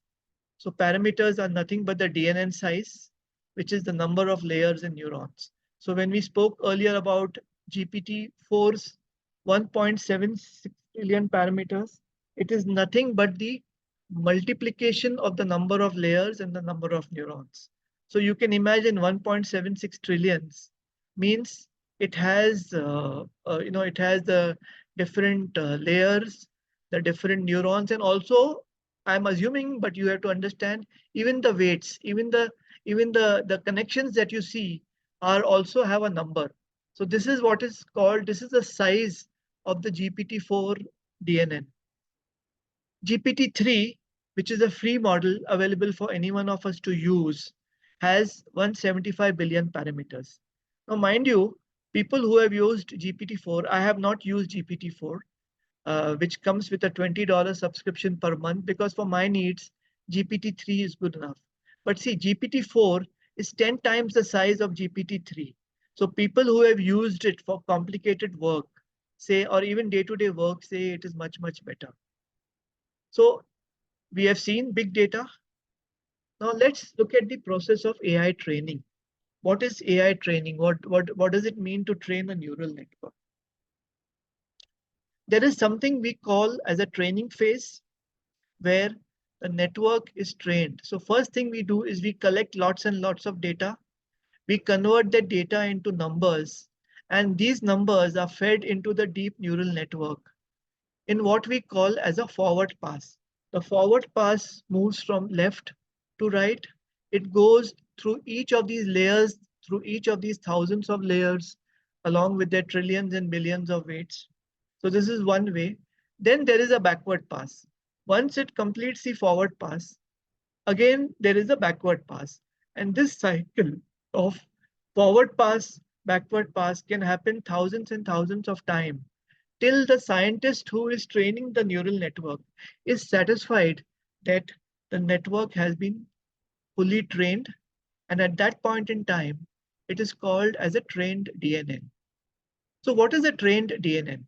Speaker 1: So parameters are nothing but the DNN size, which is the number of layers in neurons. So when we spoke earlier about GPT-4's 1.76 trillion parameters, it is nothing but the multiplication of the number of layers and the number of neurons. So you can imagine 1.76 trillions means it has, it has the different layers, the different neurons, and also I'm assuming, but you have to understand, even the weights, even the connections that you see are also have a number. So this is what is called, this is the size of the GPT-4 DNN. GPT-3, which is a free model available for any one of us to use, has 175 billion parameters. Now, mind you, people who have used GPT-4, I have not used GPT-4, which comes with a $20 subscription per month, because for my needs, GPT-3 is good enough. But see, GPT-4 is 10 times the size of GPT-3. So people who have used it for complicated work, say, or even day-to-day work, say it is much, much better. So we have seen big data. Now let's look at the process of AI training. What is AI training? What does it mean to train a neural network? There is something we call as a training phase where the network is trained. So first thing we do is we collect lots and lots of data. We convert that data into numbers, and these numbers are fed into the deep neural network in what we call as a forward pass. The forward pass moves from left to right. It goes through each of these layers, through each of these thousands of layers, along with their trillions and billions of weights. So this is one way. Then there is a backward pass. Once it completes the forward pass, again there is a backward pass. And this cycle of forward pass, backward pass can happen thousands and thousands of times till the scientist who is training the neural network is satisfied that the network has been fully trained. And at that point in time, it is called as a trained DNN. So what is a trained DNN?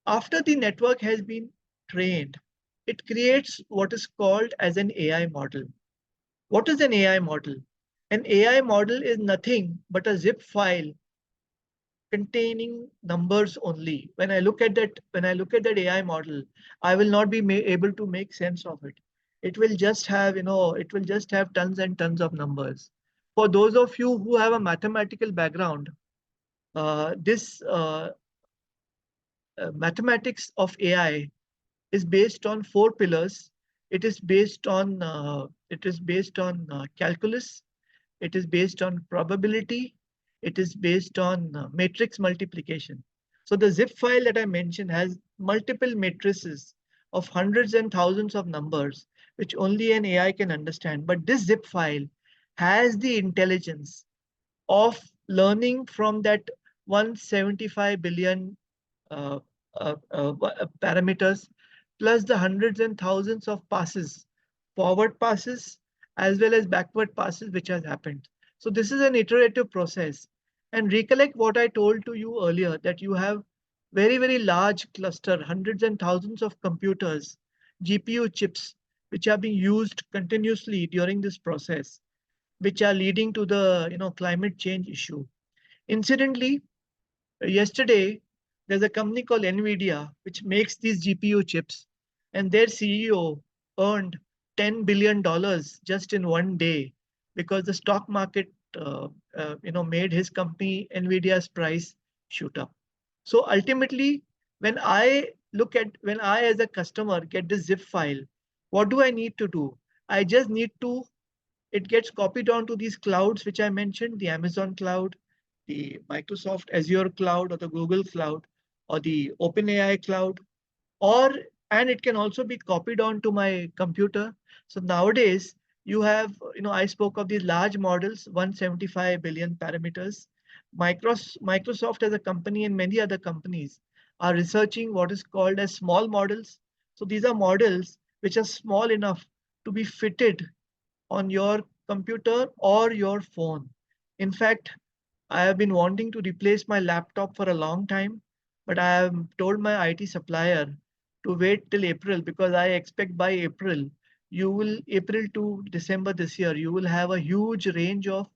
Speaker 1: After the network has been trained, it creates what is called as an AI model. What is an AI model? An AI model is nothing but a zip file containing numbers only. When I look at that AI model, I will not be able to make sense of it. It will just have, it will just have tons and tons of numbers. For those of you who have a mathematical background, this mathematics of AI is based on 4 pillars. It is based on calculus. It is based on probability. It is based on matrix multiplication. So the zip file that I mentioned has multiple matrices of hundreds and thousands of numbers, which only an AI can understand. But this zip file has the intelligence of learning from that 175 billion uh, parameters, plus the hundreds and thousands of passes, forward passes as well as backward passes which has happened. So this is an iterative process. And recollect what I told to you earlier, that you have very, very large cluster, hundreds and thousands of computers, GPU chips, which are being used continuously during this process, which are leading to the climate change issue. Incidentally, yesterday, there's a company called NVIDIA which makes these GPU chips, and their CEO earned $10 billion just in one day because the stock market, made his company NVIDIA's price shoot up. So ultimately, when I as a customer get this zip file, what do I need to do? I just need to It gets copied onto these clouds which I mentioned, the Amazon cloud, the Microsoft Azure cloud, or the Google cloud, or the OpenAI cloud, or and it can also be copied onto my computer. So nowadays you have, I spoke of these large models, 175 billion parameters. Microsoft as a company and many other companies are researching what is called as small models. So these are models which are small enough to be fitted on your computer or your phone. In fact, I have been wanting to replace my laptop for a long time, but I have told my IT supplier to wait till April, because I expect by April to December this year, you will have a huge range of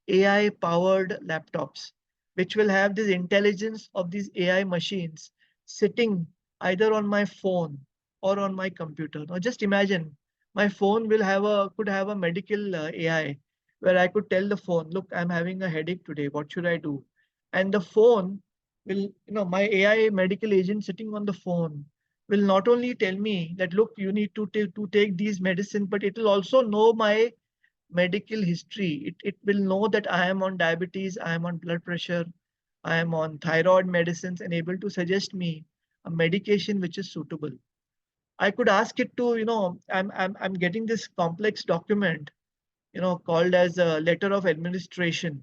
Speaker 1: AI powered laptops, which will have this intelligence of these AI machines sitting either on my phone or on my computer. Now just imagine, my phone could have a medical AI, where I could tell the phone, look, I'm having a headache today. What should I do? And the phone will, my AI medical agent sitting on the phone will not only tell me that, look, you need to take these medicine, but it will also know my medical history. It will know that I am on diabetes, I am on blood pressure, I am on thyroid medicines, and able to suggest me a medication which is suitable. I could ask it to, I'm getting this complex document, called as a letter of administration.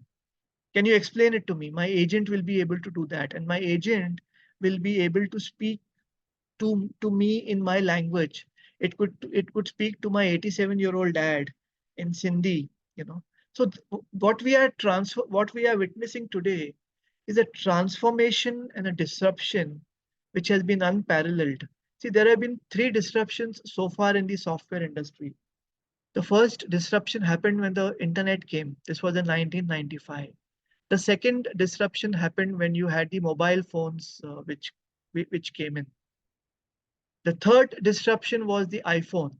Speaker 1: Can you explain it to me? My agent will be able to do that, and my agent will be able to speak to me in my language. It could speak to my 87-year-old dad in Sindhi, you know. So what we are witnessing today is a transformation and a disruption which has been unparalleled. See, there have been three disruptions so far in the software industry. The first disruption happened when the internet came. This was in 1995. The second disruption happened when you had the mobile phones, which came in. The third disruption was the iPhone.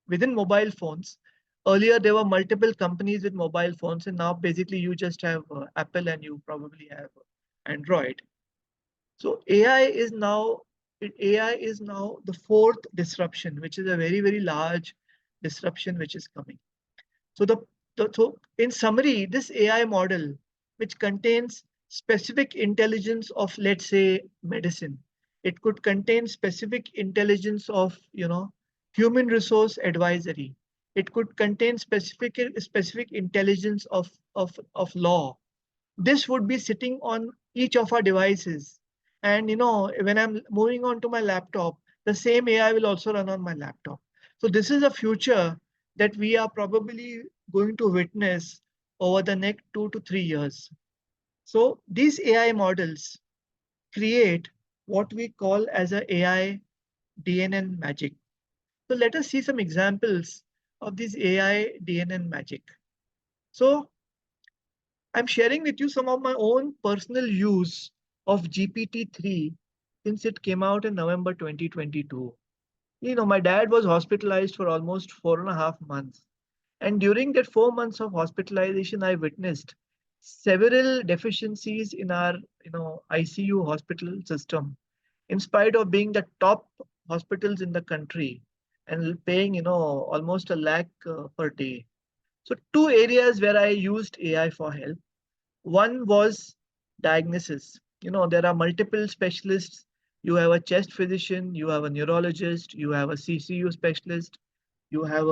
Speaker 1: Within mobile phones, earlier there were multiple companies with mobile phones, and now basically you just have Apple and you probably have Android. So AI is now the fourth disruption, which is a very, very large disruption which is coming. So so in summary, this AI model, which contains specific intelligence of, let's say, medicine, it could contain specific intelligence of, human resource advisory. It could contain specific intelligence of law. This would be sitting on each of our devices. And when I'm moving on to my laptop, the same AI will also run on my laptop. So this is a future that we are probably going to witness over the next 2 to 3 years. So these AI models create what we call as a AI DNN magic. So let us see some examples of this AI DNN magic. So I'm sharing with you some of my own personal use of GPT-3 since it came out in November 2022. My dad was hospitalized for almost 4.5 months. And during that 4 months of hospitalization, I witnessed several deficiencies in our, ICU hospital system, in spite of being the top hospitals in the country and paying, almost a lakh per day. So two areas where I used AI for help. One was diagnosis. There are multiple specialists. You have a chest physician, you have a neurologist, you have a CCU specialist, you have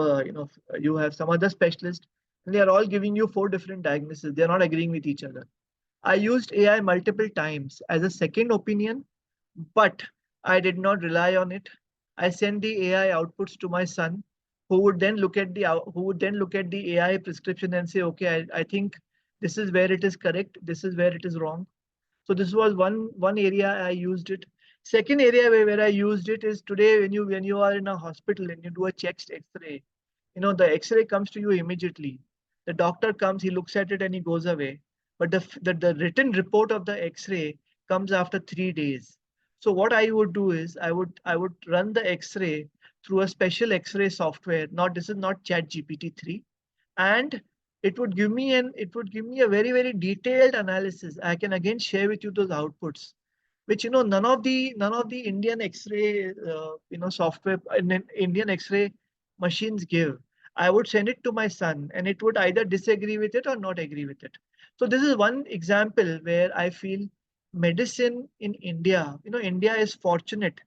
Speaker 1: you have some other specialist, and they are all giving you four different diagnoses. They are not agreeing with each other. I used AI multiple times as a second opinion, but I did not rely on it. I sent the AI outputs to my son, who would then look at the AI prescription and say, okay, I think this is where it is correct, this is where it is wrong. So this was one area I used it. Second area where I used it is today when you are in a hospital and you do a chest X-ray, the X-ray comes to you immediately. The doctor comes, he looks at it and he goes away. But the written report of the X-ray comes after 3 days. So what I would do is I would run the X-ray through a special X-ray software. Not This is not Chat GPT-3, and it would give me a very very detailed analysis. I can again share with you those outputs, which none of the Indian X-ray software and Indian X-ray machines give. I would send it to my son, and it would either disagree with it or not agree with it. So this is one example where I feel medicine in India. India is fortunate.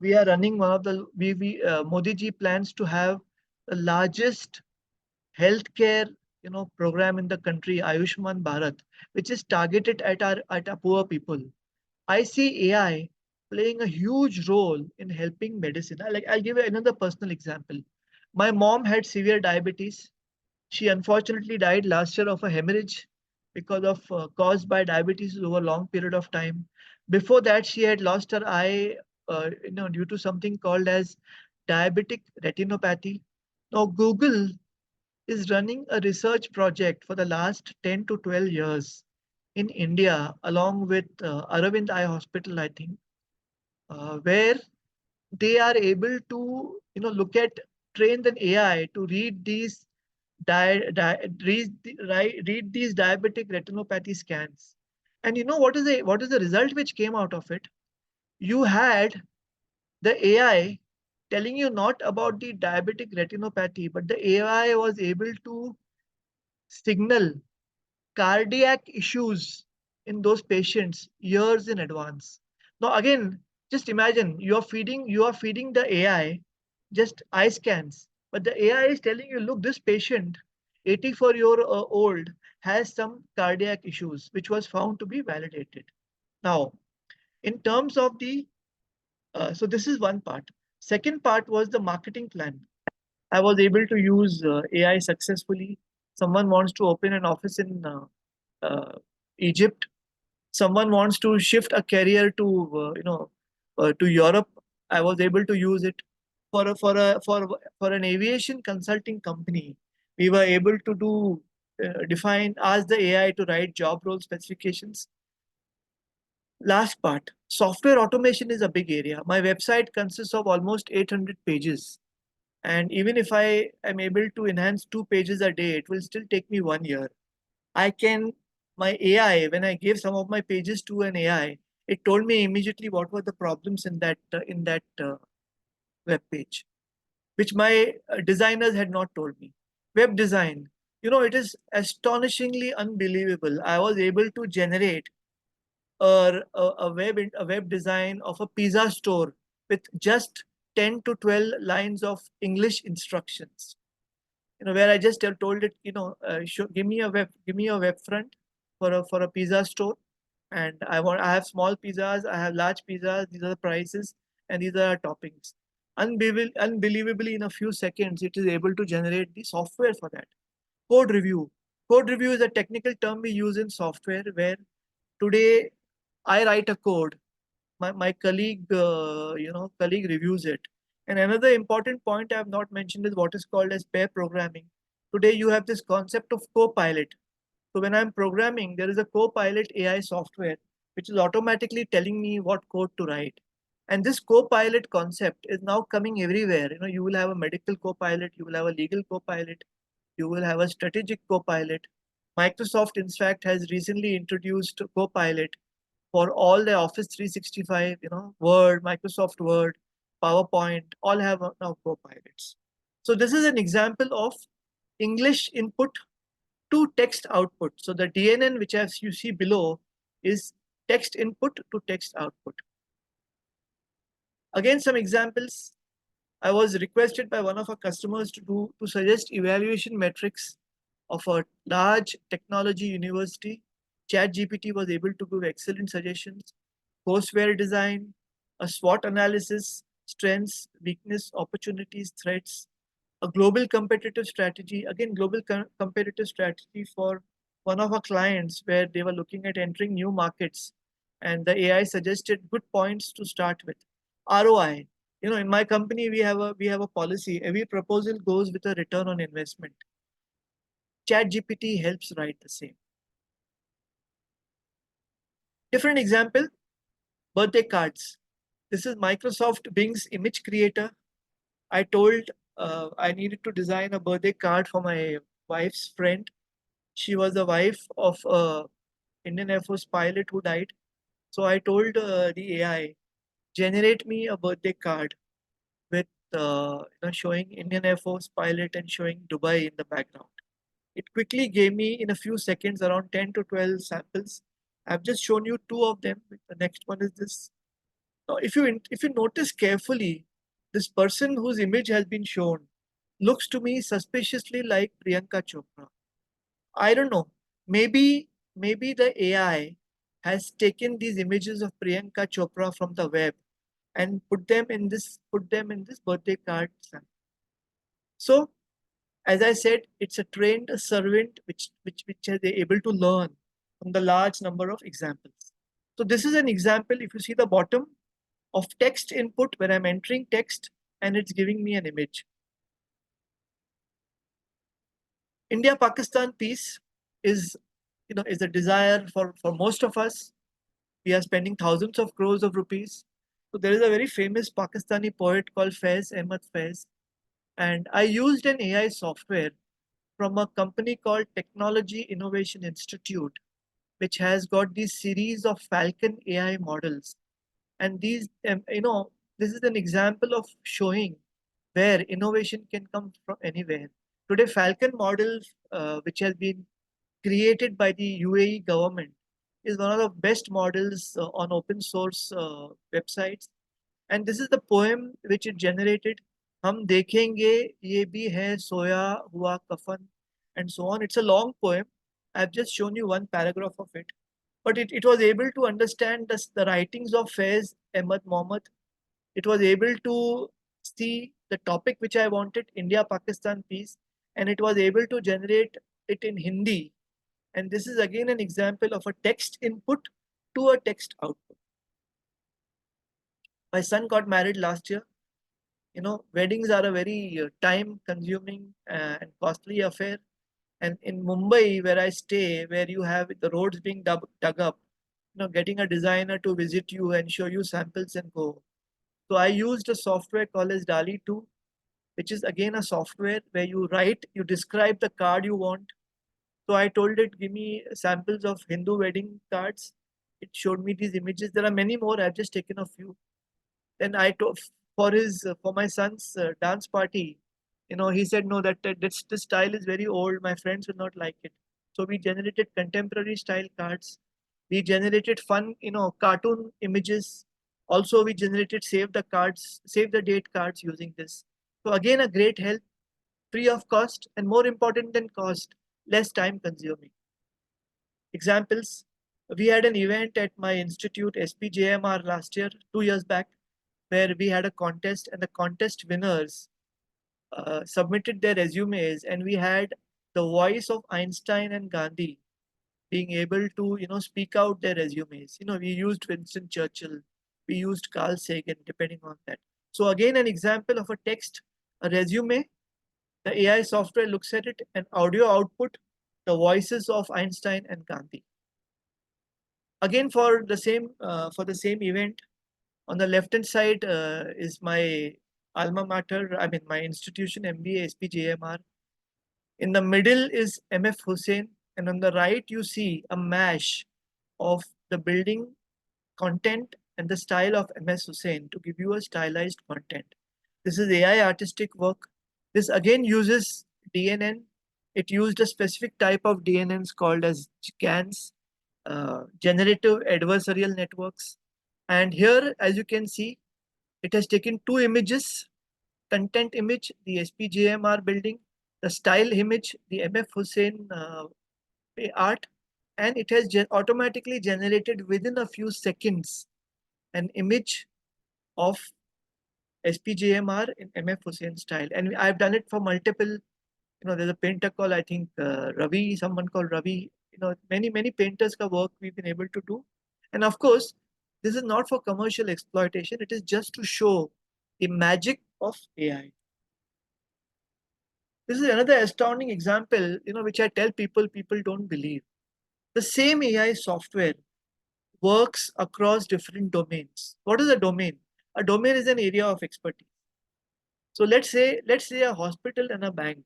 Speaker 1: We are running one of the we Modi ji plans to have the largest healthcare program in the country, Ayushman Bharat, which is targeted at our poor people. I see AI playing a huge role in helping medicine. I'll give you another personal example. My mom had severe diabetes. She unfortunately died last year of a hemorrhage because of caused by diabetes over a long period of time. Before that, she had lost her eye, due to something called as diabetic retinopathy. Now, Google is running a research project for the last 10 to 12 years in India, along with Aravind Eye Hospital, I think, where they are able to, train an AI to read these read these diabetic retinopathy scans. And what is the result which came out of it? You had the AI telling you not about the diabetic retinopathy, but the AI was able to signal cardiac issues in those patients years in advance. Now again, just imagine you are feeding the AI just eye scans, but the AI is telling you, look, this patient, 84-year old, has some cardiac issues, which was found to be validated. Now, in terms of so this is one part. Second part was the marketing plan. I was able to use AI successfully. Someone wants to open an office in Egypt. Someone wants to shift a career to Europe. I was able to use it for an aviation consulting company. We were able to ask the AI to write job role specifications. Last part, software automation is a big area. My website consists of almost 800 pages. And even if I am able to enhance 2 pages a day, it will still take me 1 year. I can, my AI, when I gave some of my pages to an AI, it told me immediately what were the problems in that web page, which my designers had not told me. Web design, it is astonishingly unbelievable. I was able to generate a web design of a pizza store with just 10 to 12 lines of English instructions. Where I just told it, give me a web front for a pizza store, and I have small pizzas, I have large pizzas. These are the prices, and these are our toppings. Unbelievably, in a few seconds, it is able to generate the software for that. Code review. Code review is a technical term we use in software where today I write a code, my colleague reviews it. And another important point I have not mentioned is what is called as pair programming. Today you have this concept of co-pilot. So when I'm programming, there is a co-pilot AI software which is automatically telling me what code to write. And this co-pilot concept is now coming everywhere. You will have a medical co-pilot, you will have a legal co-pilot, you will have a strategic co-pilot. Microsoft, in fact, has recently introduced co-pilot for all the Office 365, Word, Microsoft Word, PowerPoint, all have now co-pilots. So this is an example of English input to text output. So the DNN, which as you see below, is text input to text output. Again, some examples. I was requested by one of our customers to suggest evaluation metrics of a large technology university. ChatGPT was able to give excellent suggestions. Courseware design, a SWOT analysis, strengths, weakness, opportunities, threats, a global competitive strategy. Again, global competitive strategy for one of our clients where they were looking at entering new markets, and the AI suggested good points to start with. ROI. In my company we have a policy. Every proposal goes with a return on investment. ChatGPT helps write the same. Different example: birthday cards. This is Microsoft Bing's image creator. I told I needed to design a birthday card for my wife's friend. She was the wife of a Indian Air Force pilot who died. So I told the AI, generate me a birthday card with showing Indian Air Force pilot and showing Dubai in the background. It quickly gave me in a few seconds around 10 to 12 samples. I've just shown you two of them. The next one is this. Now, if you notice carefully, this person whose image has been shown looks to me suspiciously like Priyanka Chopra. I don't know. Maybe the AI has taken these images of Priyanka Chopra from the web and put them in this birthday card sample. So as I said, it's a trained servant which is able to learn from the large number of examples. So this is an example. If you see the bottom of text input where I'm entering text and it's giving me an image. India-Pakistan peace is a desire for most of us. We are spending thousands of crores of rupees. So there is a very famous Pakistani poet called Faiz Ahmad Faiz, and I used an AI software from a company called Technology Innovation Institute, which has got these series of Falcon AI models. And this is an example of showing where innovation can come from anywhere. Today, Falcon model, which has been created by the UAE government, is one of the best models on open source websites. And this is the poem which it generated. हम देखेंगे ये भी है सोया हुआ कफन, and so on. It's a long poem. I've just shown you one paragraph of it. But it was able to understand the writings of Faiz Ahmad Mohammed. It was able to see the topic which I wanted, India-Pakistan peace, and it was able to generate it in Hindi. And this is again an example of a text input to a text output. My son got married last year. Weddings are a very time-consuming and costly affair. And in Mumbai, where I stay, where you have the roads being dug up, getting a designer to visit you and show you samples and go. So I used a software called as DALI 2, which is again a software where you describe the card you want. So I told it, give me samples of Hindu wedding cards. It showed me these images. There are many more. I've just taken a few. Then I told for my son's dance party, he said no, this style is very old. My friends will not like it. So we generated contemporary style cards. We generated fun, cartoon images. Also, we generated save the date cards using this. So again, a great help, free of cost, and more important than cost, less time consuming. Examples: we had an event at my institute, SPJMR, last year, 2 years back, where we had a contest, and the contest winners submitted their resumes, and we had the voice of Einstein and Gandhi being able to speak out their resumes. We used Winston Churchill, we used Carl Sagan, depending on that. So again, an example of a text, a resume. The AI software looks at it, and audio output, the voices of Einstein and Gandhi. Again, for the same event, on the left hand side is my alma mater, I mean my institution, MBA SPJMR. In the middle is MF Hussain, and on the right you see a mash of the building content and the style of MS Hussain to give you a stylized content. This is AI artistic work. This again uses DNN. It used a specific type of DNNs called as GANs. generative adversarial networks. And here, as you can see, it has taken two images, content image, the SPJMR building, the style image, the MF Hussain art, and it has automatically generated within a few seconds an image of SPJMR in MF Hussain style. And I've done it for multiple, there's a painter called, I think, Ravi, someone called Ravi, many painters ka work we've been able to do. And of course, this is not for commercial exploitation. It is just to show the magic of AI. This is another astounding example, which I tell people don't believe. The same AI software works across different domains. What is a domain? A domain is an area of expertise. So let's say a hospital and a bank.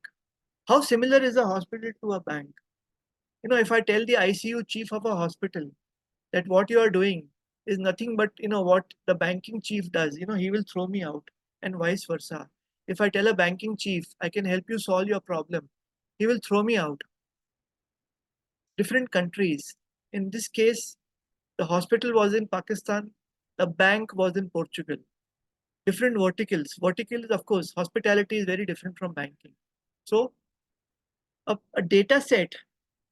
Speaker 1: How similar is a hospital to a bank? If I tell the ICU chief of a hospital that what you are doing is nothing but what the banking chief does, he will throw me out, and vice versa. If I tell a banking chief I can help you solve your problem, he will throw me out. Different countries. In this case, the hospital was in Pakistan, the bank was in Portugal. Different verticals. Verticals, of course, hospitality is very different from banking. So a data set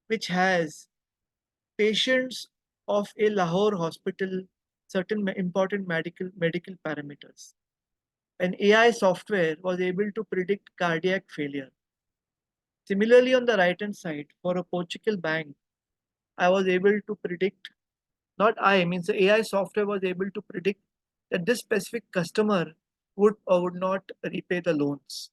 Speaker 1: which has patients of a Lahore hospital, certain important medical parameters. An AI software was able to predict cardiac failure. Similarly, on the right hand side, for a Portugal bank, I was able to predict, not I, means the AI software was able to predict that this specific customer would or would not repay the loans.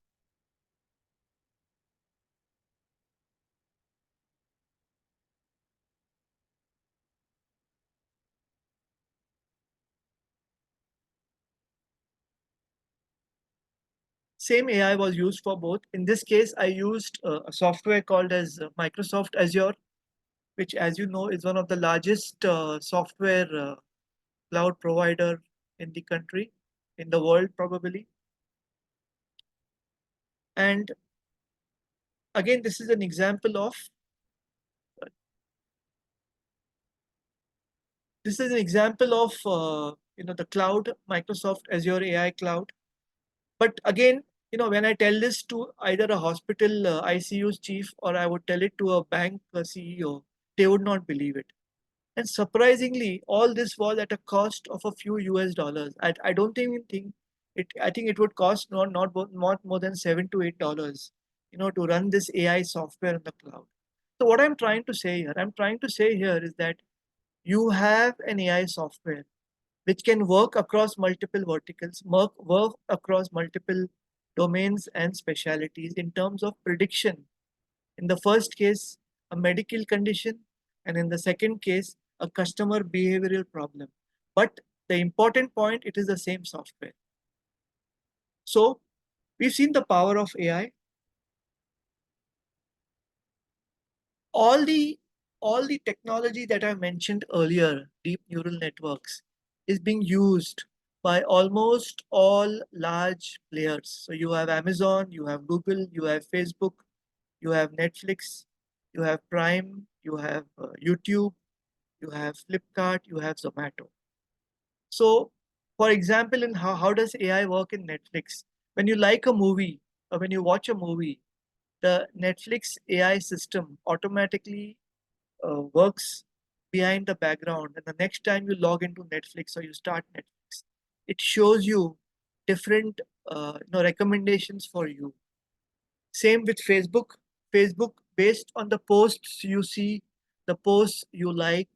Speaker 1: Same AI was used for both. In this case, I used a software called as Microsoft Azure, which, as you know, is one of the largest software cloud provider in the country, in the world probably. And again, this is an example of the cloud, Microsoft Azure AI cloud. But again, when I tell this to either a hospital ICU's chief or I would tell it to a bank CEO, they would not believe it. And surprisingly, all this was at a cost of a few US dollars. I don't think it. I think it would cost not more than $7 to $8, to run this AI software in the cloud. So what I'm trying to say here is that you have an AI software which can work across multiple verticals, work across multiple domains and specialities in terms of prediction. In the first case, a medical condition, and in the second case, a customer behavioral problem. But the important point, it is the same software. So we've seen the power of AI. All the all the technology that I mentioned earlier, deep neural networks, is being used by almost all large players. So you have Amazon, you have Google, you have Facebook, you have Netflix, you have Prime, you have YouTube, you have Flipkart, you have Zomato. So, for example, in how does AI work in Netflix? When you like a movie or when you watch a movie, the Netflix AI system automatically works behind the background. And the next time you log into Netflix or you start Netflix, it shows you different recommendations for you. Same with Facebook. Facebook, based on the posts you see, the posts you like,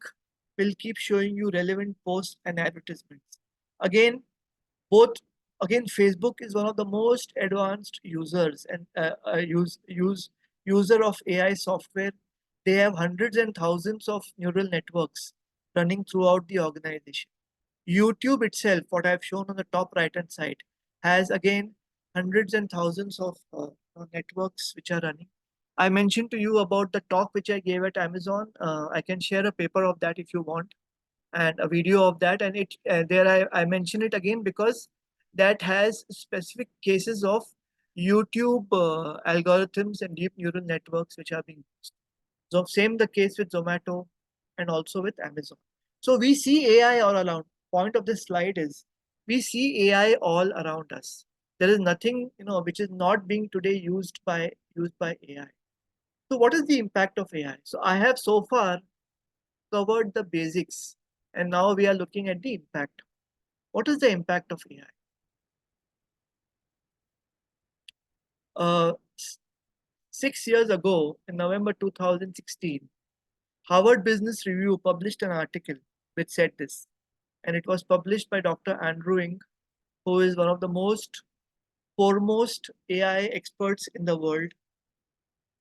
Speaker 1: will keep showing you relevant posts and advertisements. Again, both again, Facebook is one of the most advanced users and user of AI software. They have hundreds and thousands of neural networks running throughout the organization. YouTube itself, what I've shown on the top right hand side, has again hundreds and thousands of networks which are running. I mentioned to you about the talk which I gave at Amazon. I can share a paper of that if you want, and a video of that. And I mention it again because that has specific cases of YouTube algorithms and deep neural networks which are being used. So same the case with Zomato, and also with Amazon. So we see AI all around. Point of this slide is we see AI all around us. There is nothing, which is not being today used by AI. So what is the impact of AI? So I have so far covered the basics, and now we are looking at the impact. What is the impact of AI? Uh, 6 years ago, in November 2016, Harvard Business Review published an article which said this, and it was published by Dr. Andrew Ng, who is one of the most foremost AI experts in the world.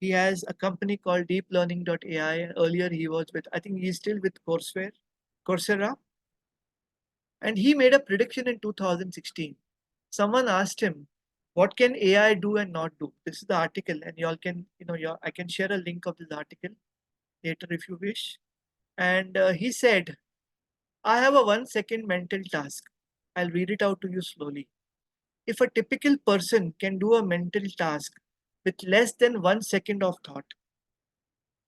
Speaker 1: He has a company called deeplearning.ai, and earlier he was with, I think he's still with Coursera, and he made a prediction in 2016. Someone asked him, what can AI do and not do? This is the article, and y'all can, I can share a link of this article later if you wish. And he said, I have a 1 second mental task. I'll read it out to you slowly. If a typical person can do a mental task with less than 1 second of thought,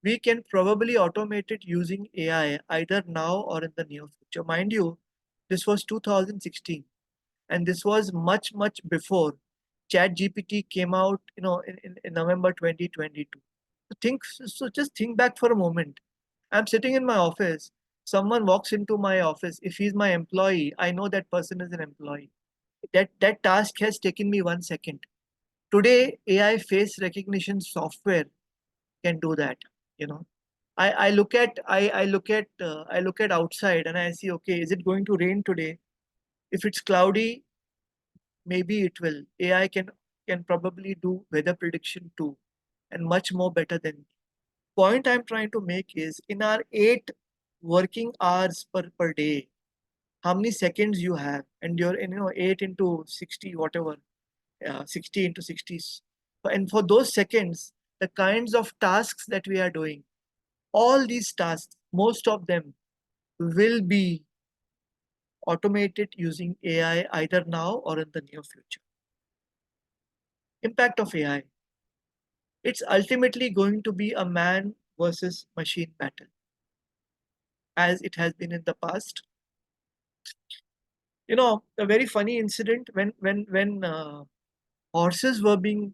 Speaker 1: we can probably automate it using AI either now or in the near future. Mind you, this was 2016, and this was much, much before ChatGPT came out, in November 2022. So just think back for a moment. I'm sitting in my office. Someone walks into my office. If he's my employee, I know that person is an employee. That task has taken me 1 second. Today, AI face recognition software can do that. You know, I look at outside and I see, okay, is it going to rain today? If it's cloudy, maybe it will. AI can probably do weather prediction too, and much more better than me. Point I'm trying to make is in our 8 working hours per day, how many seconds you have, and you're in 8 into 60, whatever, 60 into 60s. And for those seconds, the kinds of tasks that we are doing, all these tasks, most of them will be automated using AI either now or in the near future. Impact of AI. It's ultimately going to be a man versus machine battle, as it has been in the past. A very funny incident when horses were being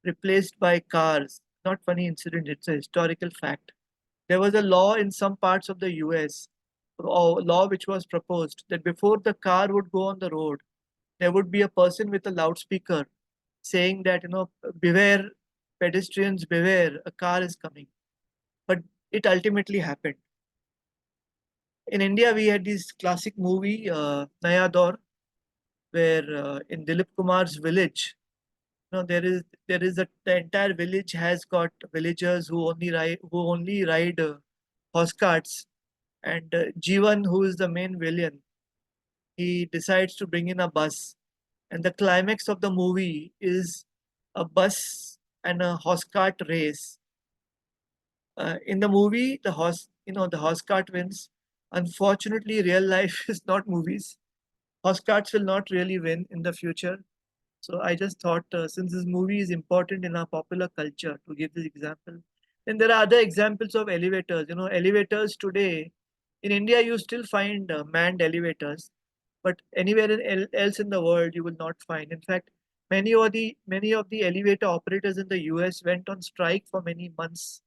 Speaker 1: replaced by cars. Not funny incident, it's a historical fact. There was a law in some parts of the US, or law which was proposed, that before the car would go on the road, there would be a person with a loudspeaker saying that, beware, pedestrians, beware, a car is coming. But it ultimately happened. In India, we had this classic movie, Naya Daur, where in Dilip Kumar's village, there is the entire village has got villagers who only ride horse carts, and Jivan, who is the main villain, he decides to bring in a bus, and the climax of the movie is a bus and a horse cart race. In the movie, the horse cart wins. Unfortunately, real life is not movies. Horse carts will not really win in the future. So I just thought, since this movie is important in our popular culture, to give this example. Then there are other examples of elevators. Elevators today in India, you still find manned elevators, but anywhere else in the world, you will not find. In fact, many of the elevator operators in the US went on strike for many months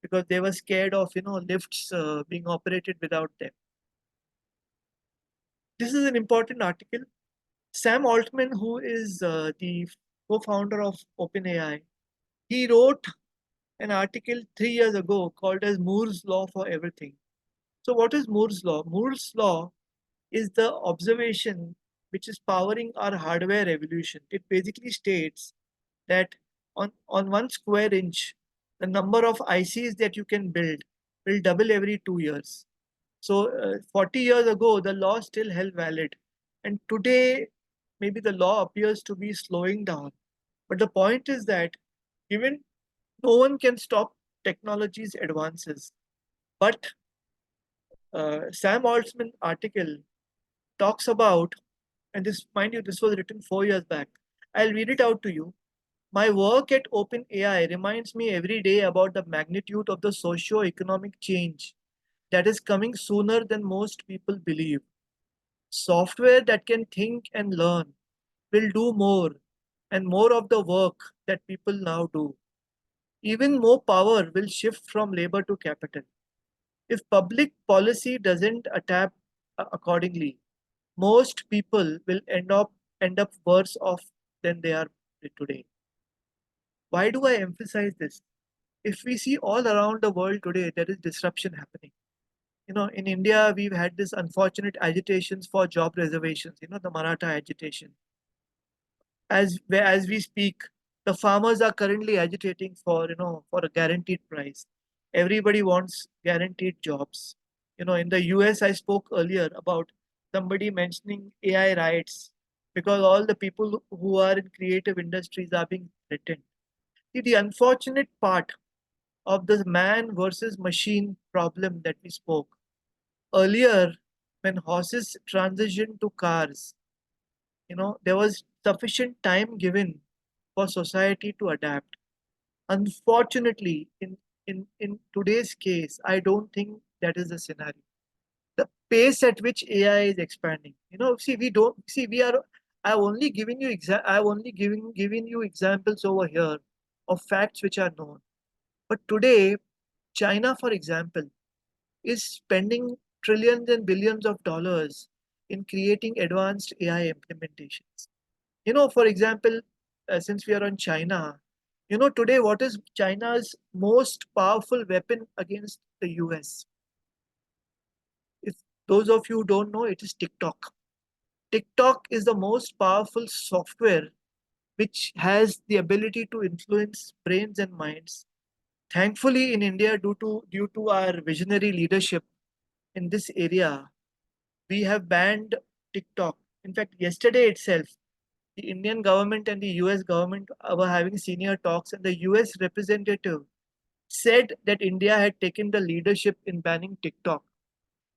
Speaker 1: because they were scared of lifts being operated without them. This is an important article. Sam Altman, who is the co-founder of OpenAI, he wrote an article 3 years ago called as Moore's Law for Everything. So what is Moore's Law? Moore's Law is the observation which is powering our hardware evolution. It basically states that on 1 square inch, the number of ICs that you can build will double every 2 years. So 40 years ago, the law still held valid. And today, maybe the law appears to be slowing down. But the point is that even no one can stop technology's advances. But Sam Altman's article talks about, and this, mind you, this was written 4 years back. I'll read it out to you. My work at OpenAI reminds me every day about the magnitude of the socio-economic change that is coming sooner than most people believe. Software that can think and learn will do more and more of the work that people now do. Even more power will shift from labor to capital. If public policy doesn't adapt accordingly, most people will end up worse off than they are today. Why do I emphasize this? If we see all around the world today, there is disruption happening. In India, we've had this unfortunate agitations for job reservations, the Maratha agitation. As we speak, the farmers are currently agitating for a guaranteed price. Everybody wants guaranteed jobs. In the US, I spoke earlier about somebody mentioning AI rights because all the people who are in creative industries are being threatened. See, the unfortunate part of the man versus machine problem that we spoke earlier, when horses transitioned to cars, there was sufficient time given for society to adapt. Unfortunately, in today's case, I don't think that is the scenario. The pace at which AI is expanding, see, we don't see we are. I've only giving you examples over here of facts which are known. But today, China, for example, is spending trillions and billions of dollars in creating advanced AI implementations. For example, since we are on China, today what is China's most powerful weapon against the US? If those of you who don't know, it is TikTok. TikTok is the most powerful software which has the ability to influence brains and minds. Thankfully, in India, due to our visionary leadership in this area, we have banned TikTok. In fact, yesterday itself, the Indian government and the US government were having senior talks, and the US representative said that India had taken the leadership in banning TikTok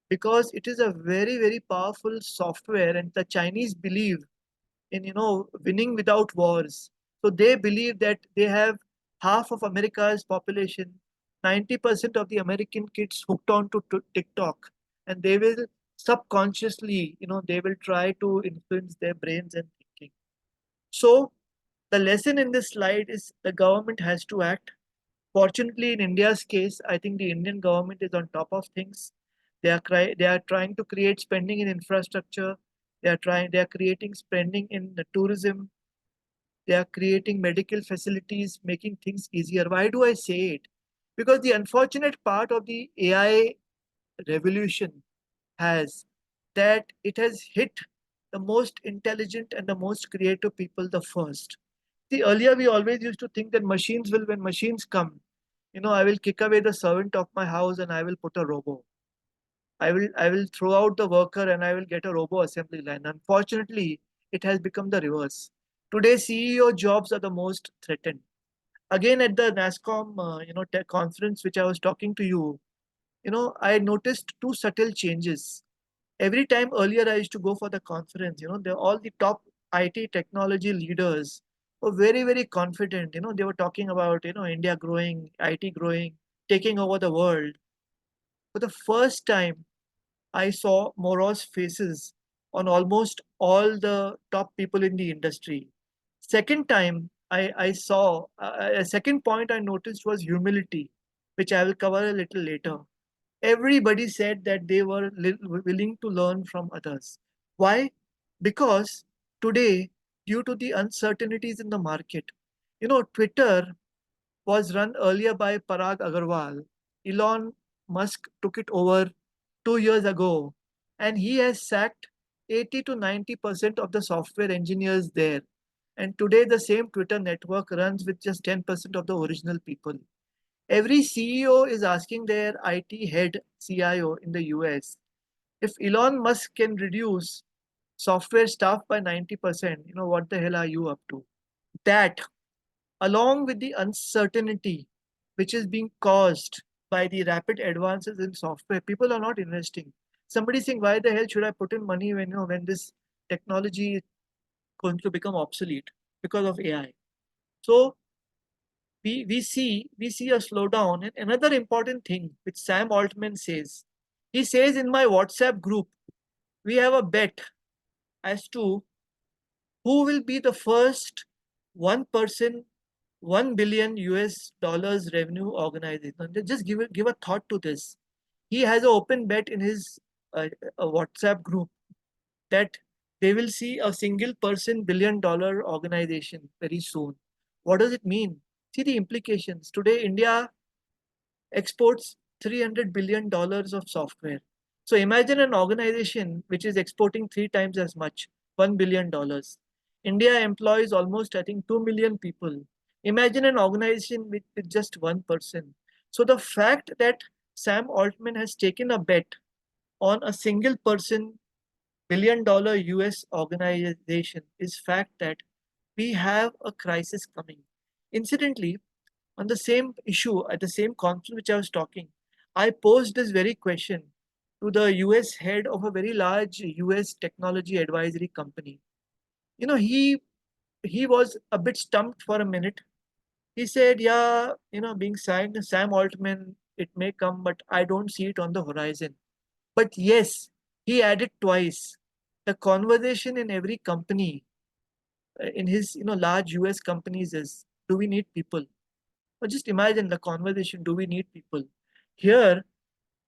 Speaker 1: because it is a very, very powerful software, and the Chinese believe in winning without wars. So they believe that they have half of America's population, 90% of the American kids hooked on to TikTok, and they will subconsciously, they will try to influence their brains and thinking. So the lesson in this slide is the government has to act. Fortunately, in India's case, I think the Indian government is on top of things. They are trying to create spending in infrastructure. They are creating spending in the tourism. They are creating medical facilities, making things easier. Why do I say it? Because the unfortunate part of the AI revolution has that it has hit the most intelligent and the most creative people the first. See, earlier we always used to think that when machines come, I will kick away the servant of my house and I will put a robo. I will throw out the worker and I will get a robo assembly line. Unfortunately, it has become the reverse. Today, CEO jobs are the most threatened. Again, at the NASCOM, tech conference which I was talking to you, I noticed two subtle changes. Every time earlier I used to go for the conference, all the top IT technology leaders were very, very confident. They were talking about, India growing, IT growing, taking over the world. For the first time, I saw morose faces on almost all the top people in the industry. Second time, I saw, a second point I noticed was humility, which I will cover a little later. Everybody said that they were willing to learn from others. Why? Because today, due to the uncertainties in the market, Twitter was run earlier by Parag Agarwal. Elon Musk took it over 2 years ago, and he has sacked 80 to 90% of the software engineers there. And today, the same Twitter network runs with just 10% of the original people. Every CEO is asking their IT head CIO in the US, if Elon Musk can reduce software staff by 90%, what the hell are you up to? That, along with the uncertainty which is being caused by the rapid advances in software, people are not investing. Somebody saying, why the hell should I put in money when this technology is going to become obsolete because of AI? So we see a slowdown. And another important thing which Sam Altman says, He says, in my WhatsApp group, we have a bet as to who will be the first one person, 1 billion US dollars revenue organization. Just give a thought to this. He has an open bet in his a WhatsApp group that they will see a single person $1 billion organization very soon. What does it mean? See the implications. Today, India exports $300 billion of software. So imagine an organization which is exporting three times as much, $1 billion. India employs almost, I think, 2 million people. Imagine an organization with just one person. So the fact that Sam Altman has taken a bet on a single person $1 billion US organization is fact that we have a crisis coming. Incidentally, on the same issue, at the same conference which I was talking, I posed this very question to the US head of a very large US technology advisory company. You know, he was a bit stumped for a minute. He said, "Yeah, being Sam Altman, it may come, but I don't see it on the horizon." But yes, he added twice. The conversation in every company, in his large US companies, is, do we need people? Or just imagine the conversation, do we need people? Here,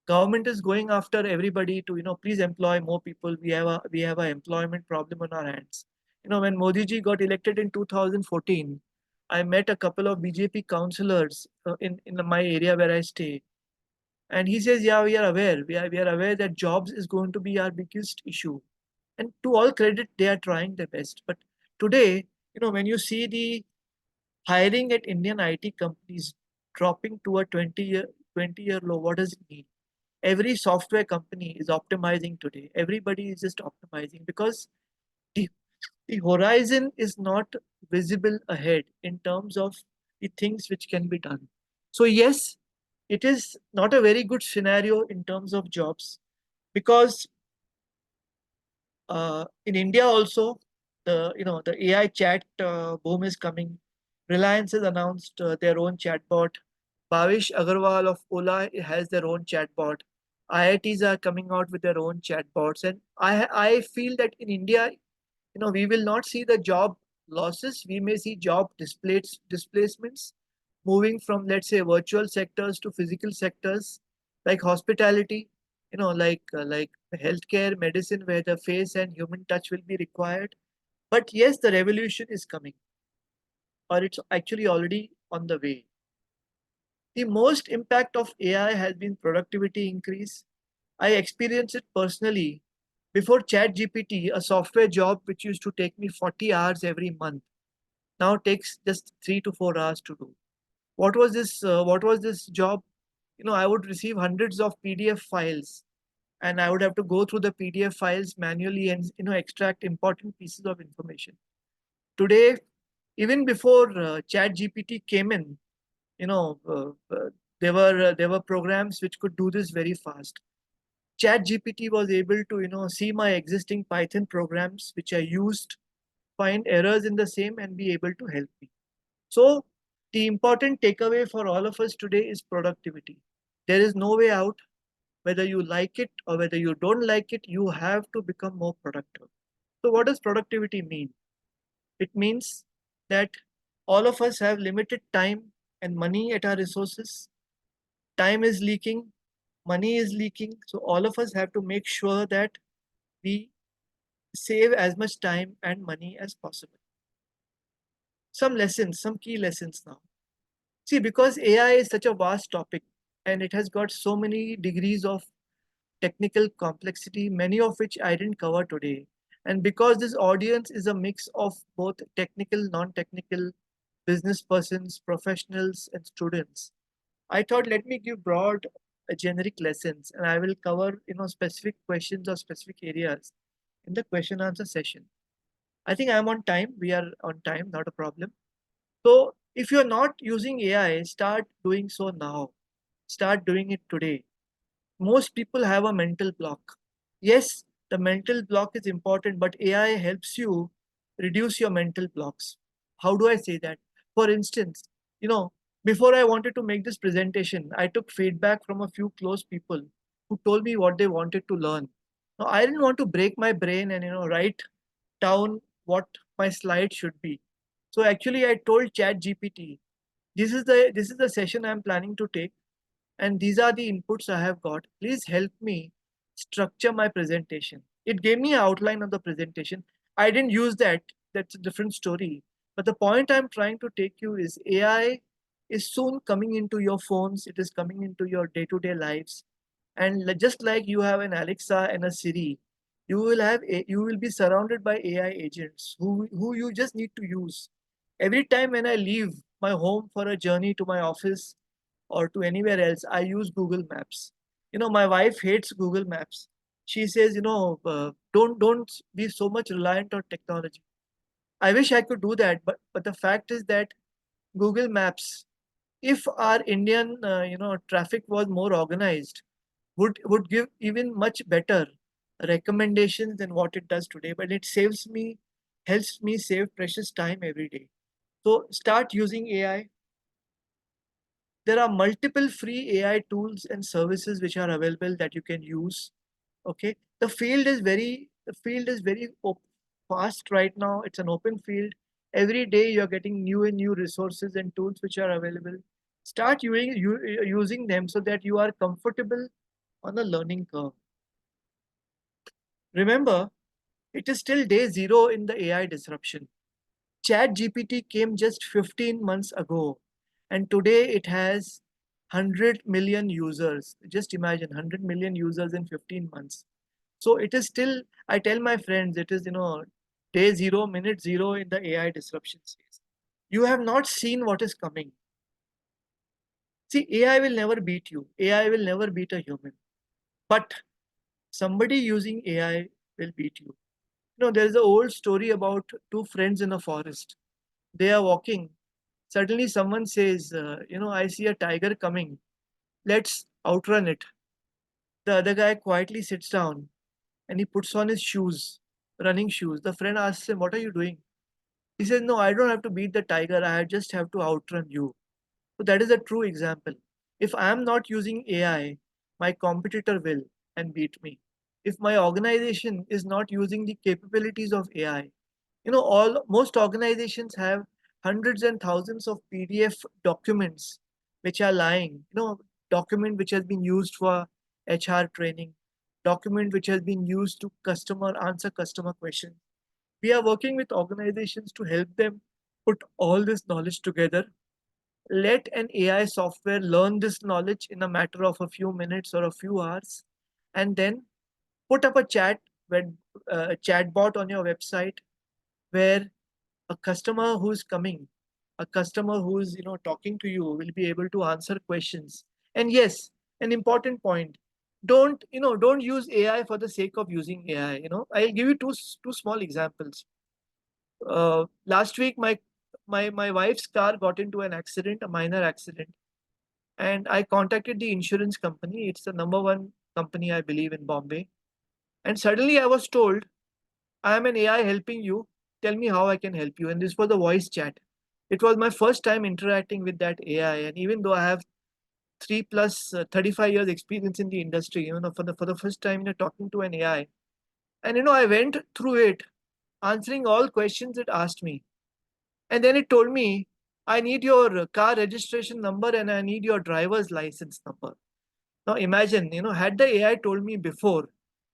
Speaker 1: government is going after everybody to, please employ more people. We have a employment problem on our hands. When Modi ji got elected in 2014, I met a couple of BJP councillors in my area where I stay. And he says, yeah, we are aware. We are aware that jobs is going to be our biggest issue. And to all credit, they are trying their best. But today, when you see the hiring at Indian IT companies dropping to a 20-year low, what does it mean? Every software company is optimizing today. Everybody is just optimizing because the, the horizon is not visible ahead in terms of the things which can be done. So yes, it is not a very good scenario in terms of jobs because in India also, the AI chat boom is coming. Reliance has announced their own chatbot. Bhavish Agarwal of Ola has their own chatbot. IITs are coming out with their own chatbots, and I feel that in India, we will not see the job losses. We may see job displacements moving from, let's say, virtual sectors to physical sectors like hospitality, like healthcare, medicine, where the face and human touch will be required. But yes, the revolution is coming, or it's actually already on the way. The most impact of AI has been productivity increase. I experienced it personally. Before ChatGPT, a software job which used to take me 40 hours every month now takes just 3 to 4 hours to do. What was this job? I would receive hundreds of PDF files, and I would have to go through the PDF files manually and extract important pieces of information. Today, even before ChatGPT came in, you know, there were programs which could do this very fast. ChatGPT was able to see my existing Python programs which I used, find errors in the same, and be able to help me. So the important takeaway for all of us today is productivity. There is no way out. Whether you like it or whether you don't like it, you have to become more productive. So what does productivity mean? It means that all of us have limited time and money at our resources. Time is leaking, money is leaking. So all of us have to make sure that we save as much time and money as possible. Some lessons, some key lessons now. See, because AI is such a vast topic and it has got so many degrees of technical complexity, many of which I didn't cover today. And because this audience is a mix of both technical, non-technical, business persons, professionals, and students, I thought let me give broad generic lessons and I will cover specific questions or specific areas in the question answer session. I think I'm on time. We are on time, not a problem. So if you're not using AI, start doing so now. Start doing it today. Most people have a mental block. Yes, the mental block is important, but AI helps you reduce your mental blocks. How do I say that? For instance, you know, before I wanted to make this presentation, I took feedback from a few close people who told me what they wanted to learn. Now, I didn't want to break my brain and write down what my slide should be. So actually, I told Chat GPT, this is the session I'm planning to take, and these are the inputs I have got. Please help me structure my presentation. It gave me an outline of the presentation. I didn't use that. That's a different story. But the point I'm trying to take you is AI is soon coming into your phones. It is coming into your day-to-day lives. And just like you have an Alexa and a Siri, you will be surrounded by AI agents who you just need to use. Every time when I leave my home for a journey to my office or to anywhere else, I use Google Maps. My wife hates Google Maps. She says, don't be so much reliant on technology. I wish I could do that, but the fact is that Google Maps, if our Indian traffic was more organized, would give even much better recommendations than what it does today. But it helps me save precious time every day. So start using AI. There are multiple free AI tools and services which are available that you can use. Okay, the field is very fast right now. It's an open field. Every day you're getting new and new resources and tools which are available. Start using them so that you are comfortable on the learning curve. Remember, it is still day zero in the AI disruption. Chat GPT came just 15 months ago, and today it has 100 million users. Just imagine 100 million users in 15 months. So it is still, I tell my friends, it is, day zero, minute zero in the AI disruption phase. You have not seen what is coming. See, AI will never beat you. AI will never beat a human. But somebody using AI will beat you. There is an old story about two friends in a forest. They are walking. Suddenly, someone says, I see a tiger coming. Let's outrun it. The other guy quietly sits down and he puts on his shoes, running shoes. The friend asks him, "What are you doing?" He says, "No, I don't have to beat the tiger. I just have to outrun you." So that is a true example. If I am not using AI, my competitor will and beat me. If my organization is not using the capabilities of AI, all most organizations have hundreds and thousands of PDF documents which are lying. Document which has been used for HR training, document which has been used to customer answer customer questions. We are working with organizations to help them put all this knowledge together. Let an AI software learn this knowledge in a matter of a few minutes or a few hours, and then put up a a chatbot on your website where a customer who's coming, a customer who's talking to you will be able to answer questions. And yes, an important point: don't use AI for the sake of using AI. I'll give you two small examples. Last week, my wife's car got into an accident, a minor accident, and I contacted the insurance company. It's the number one company, I believe, in Bombay. And suddenly I was told, "I am an AI helping you. Tell me how I can help you." And this was a voice chat. It was my first time interacting with that AI. And even though I have 35 years experience in the industry, for the first time, talking to an AI. And, I went through it, answering all questions it asked me. And then it told me, "I need your car registration number and I need your driver's license number." Now imagine, had the AI told me before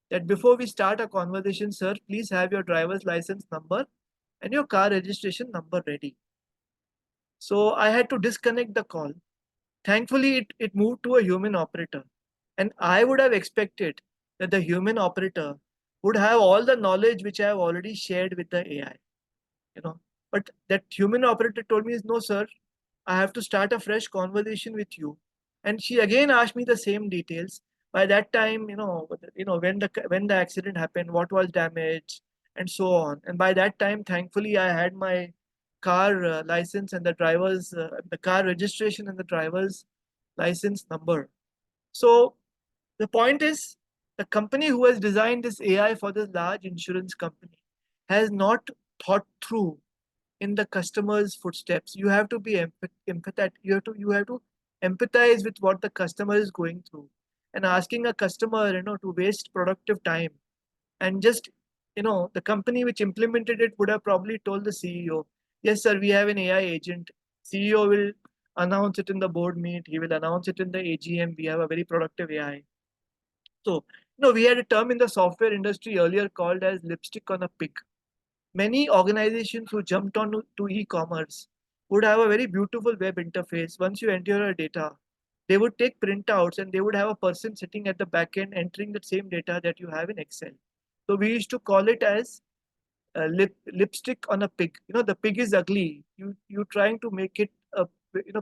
Speaker 1: that before we start a conversation, "Sir, please have your driver's license number and your car registration number ready." So I had to disconnect the call. Thankfully, it moved to a human operator. And I would have expected that the human operator would have all the knowledge which I have already shared with the AI. you know but that human operator told me, "No, sir, I have to start a fresh conversation with you." And she again asked me the same details. By that time, when the accident happened, what was damaged, and so on. And by that time, thankfully, I had my car license and the car registration and the driver's license number. So the point is, the company who has designed this AI for this large insurance company has not thought through in the customer's footsteps. You have to be empathetic. You have to empathize with what the customer is going through. and asking a customer, to waste productive time. And just, the company which implemented it would have probably told the CEO, yes, sir, we have an AI agent. CEO will announce it in the board meet. He will announce it in the AGM. We have a very productive AI. So, we had a term in the software industry earlier called as lipstick on a pig. Many organizations who jumped on to e-commerce would have a very beautiful web interface. Once you enter your data, they would take printouts and they would have a person sitting at the back end entering the same data that you have in Excel. So we used to call it as lipstick on a pig. The pig is ugly. You trying to make it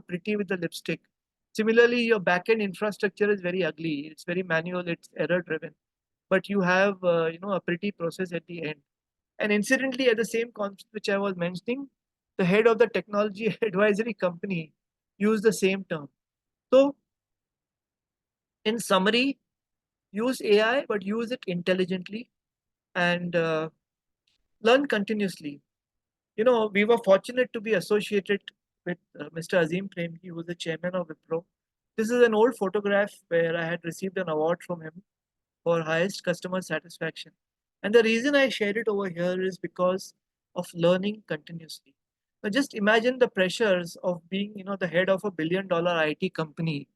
Speaker 1: pretty with the lipstick. Similarly, your backend infrastructure is very ugly. It's very manual. It's error driven. But you have a pretty process at the end. And incidentally, at the same concept which I was mentioning, the head of the technology advisory company used the same term. So, in summary, use AI, but use it intelligently and learn continuously. We were fortunate to be associated with Mr. Azim Premji, who is the chairman of WIPRO. This is an old photograph where I had received an award from him for highest customer satisfaction. And the reason I shared it over here is because of learning continuously. Now just imagine the pressures of being, the head of a $1 billion IT company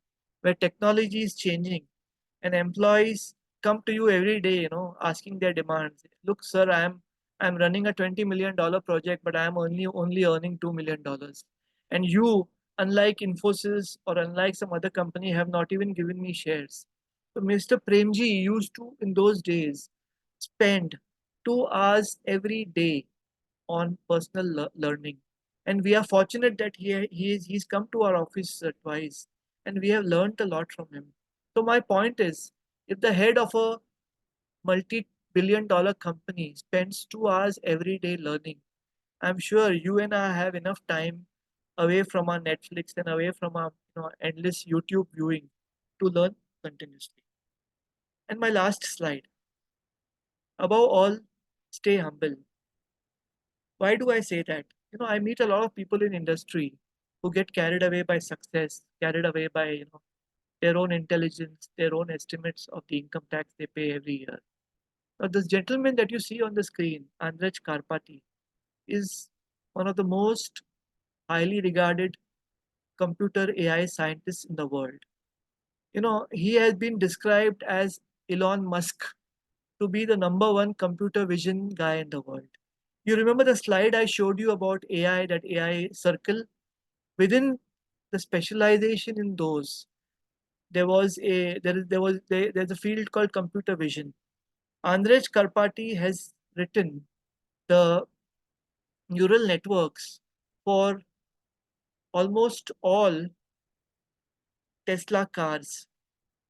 Speaker 1: where technology is changing and employees come to you every day, asking their demands. Look, sir, I'm running a $20 million project, but I'm only earning $2 million. And you, unlike Infosys or unlike some other company, have not even given me shares. So Mr. Premji used to, in those days, spend 2 hours every day on personal learning. And we are fortunate that he's come to our office twice and we have learned a lot from him. So my point is, if the head of a multi-billion-dollar company spends 2 hours every day learning, I'm sure you and I have enough time away from our Netflix and away from our endless YouTube viewing to learn continuously. And my last slide. Above all, stay humble. Why do I say that? I meet a lot of people in industry who get carried away by success, carried away by their own intelligence, their own estimates of the income tax they pay every year. Now, this gentleman that you see on the screen, Andrej Karpathy, is one of the most highly regarded computer AI scientists in the world. He has been described as Elon Musk to be the number one computer vision guy in the world. You remember the slide I showed you about AI, that AI circle? Within the specialization in those, there's a field called computer vision. Andrej Karpathy has written the neural networks for almost all Tesla cars.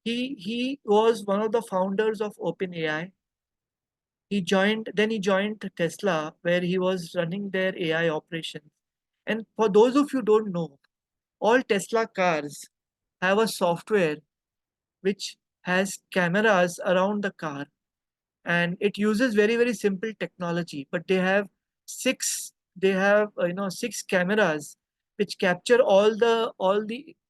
Speaker 1: He was one of the founders of OpenAI. He joined Tesla, where he was running their AI operations. And for those of you who don't know, all Tesla cars have a software which has cameras around the car, and it uses very very simple technology, but they have 6 cameras which capture all the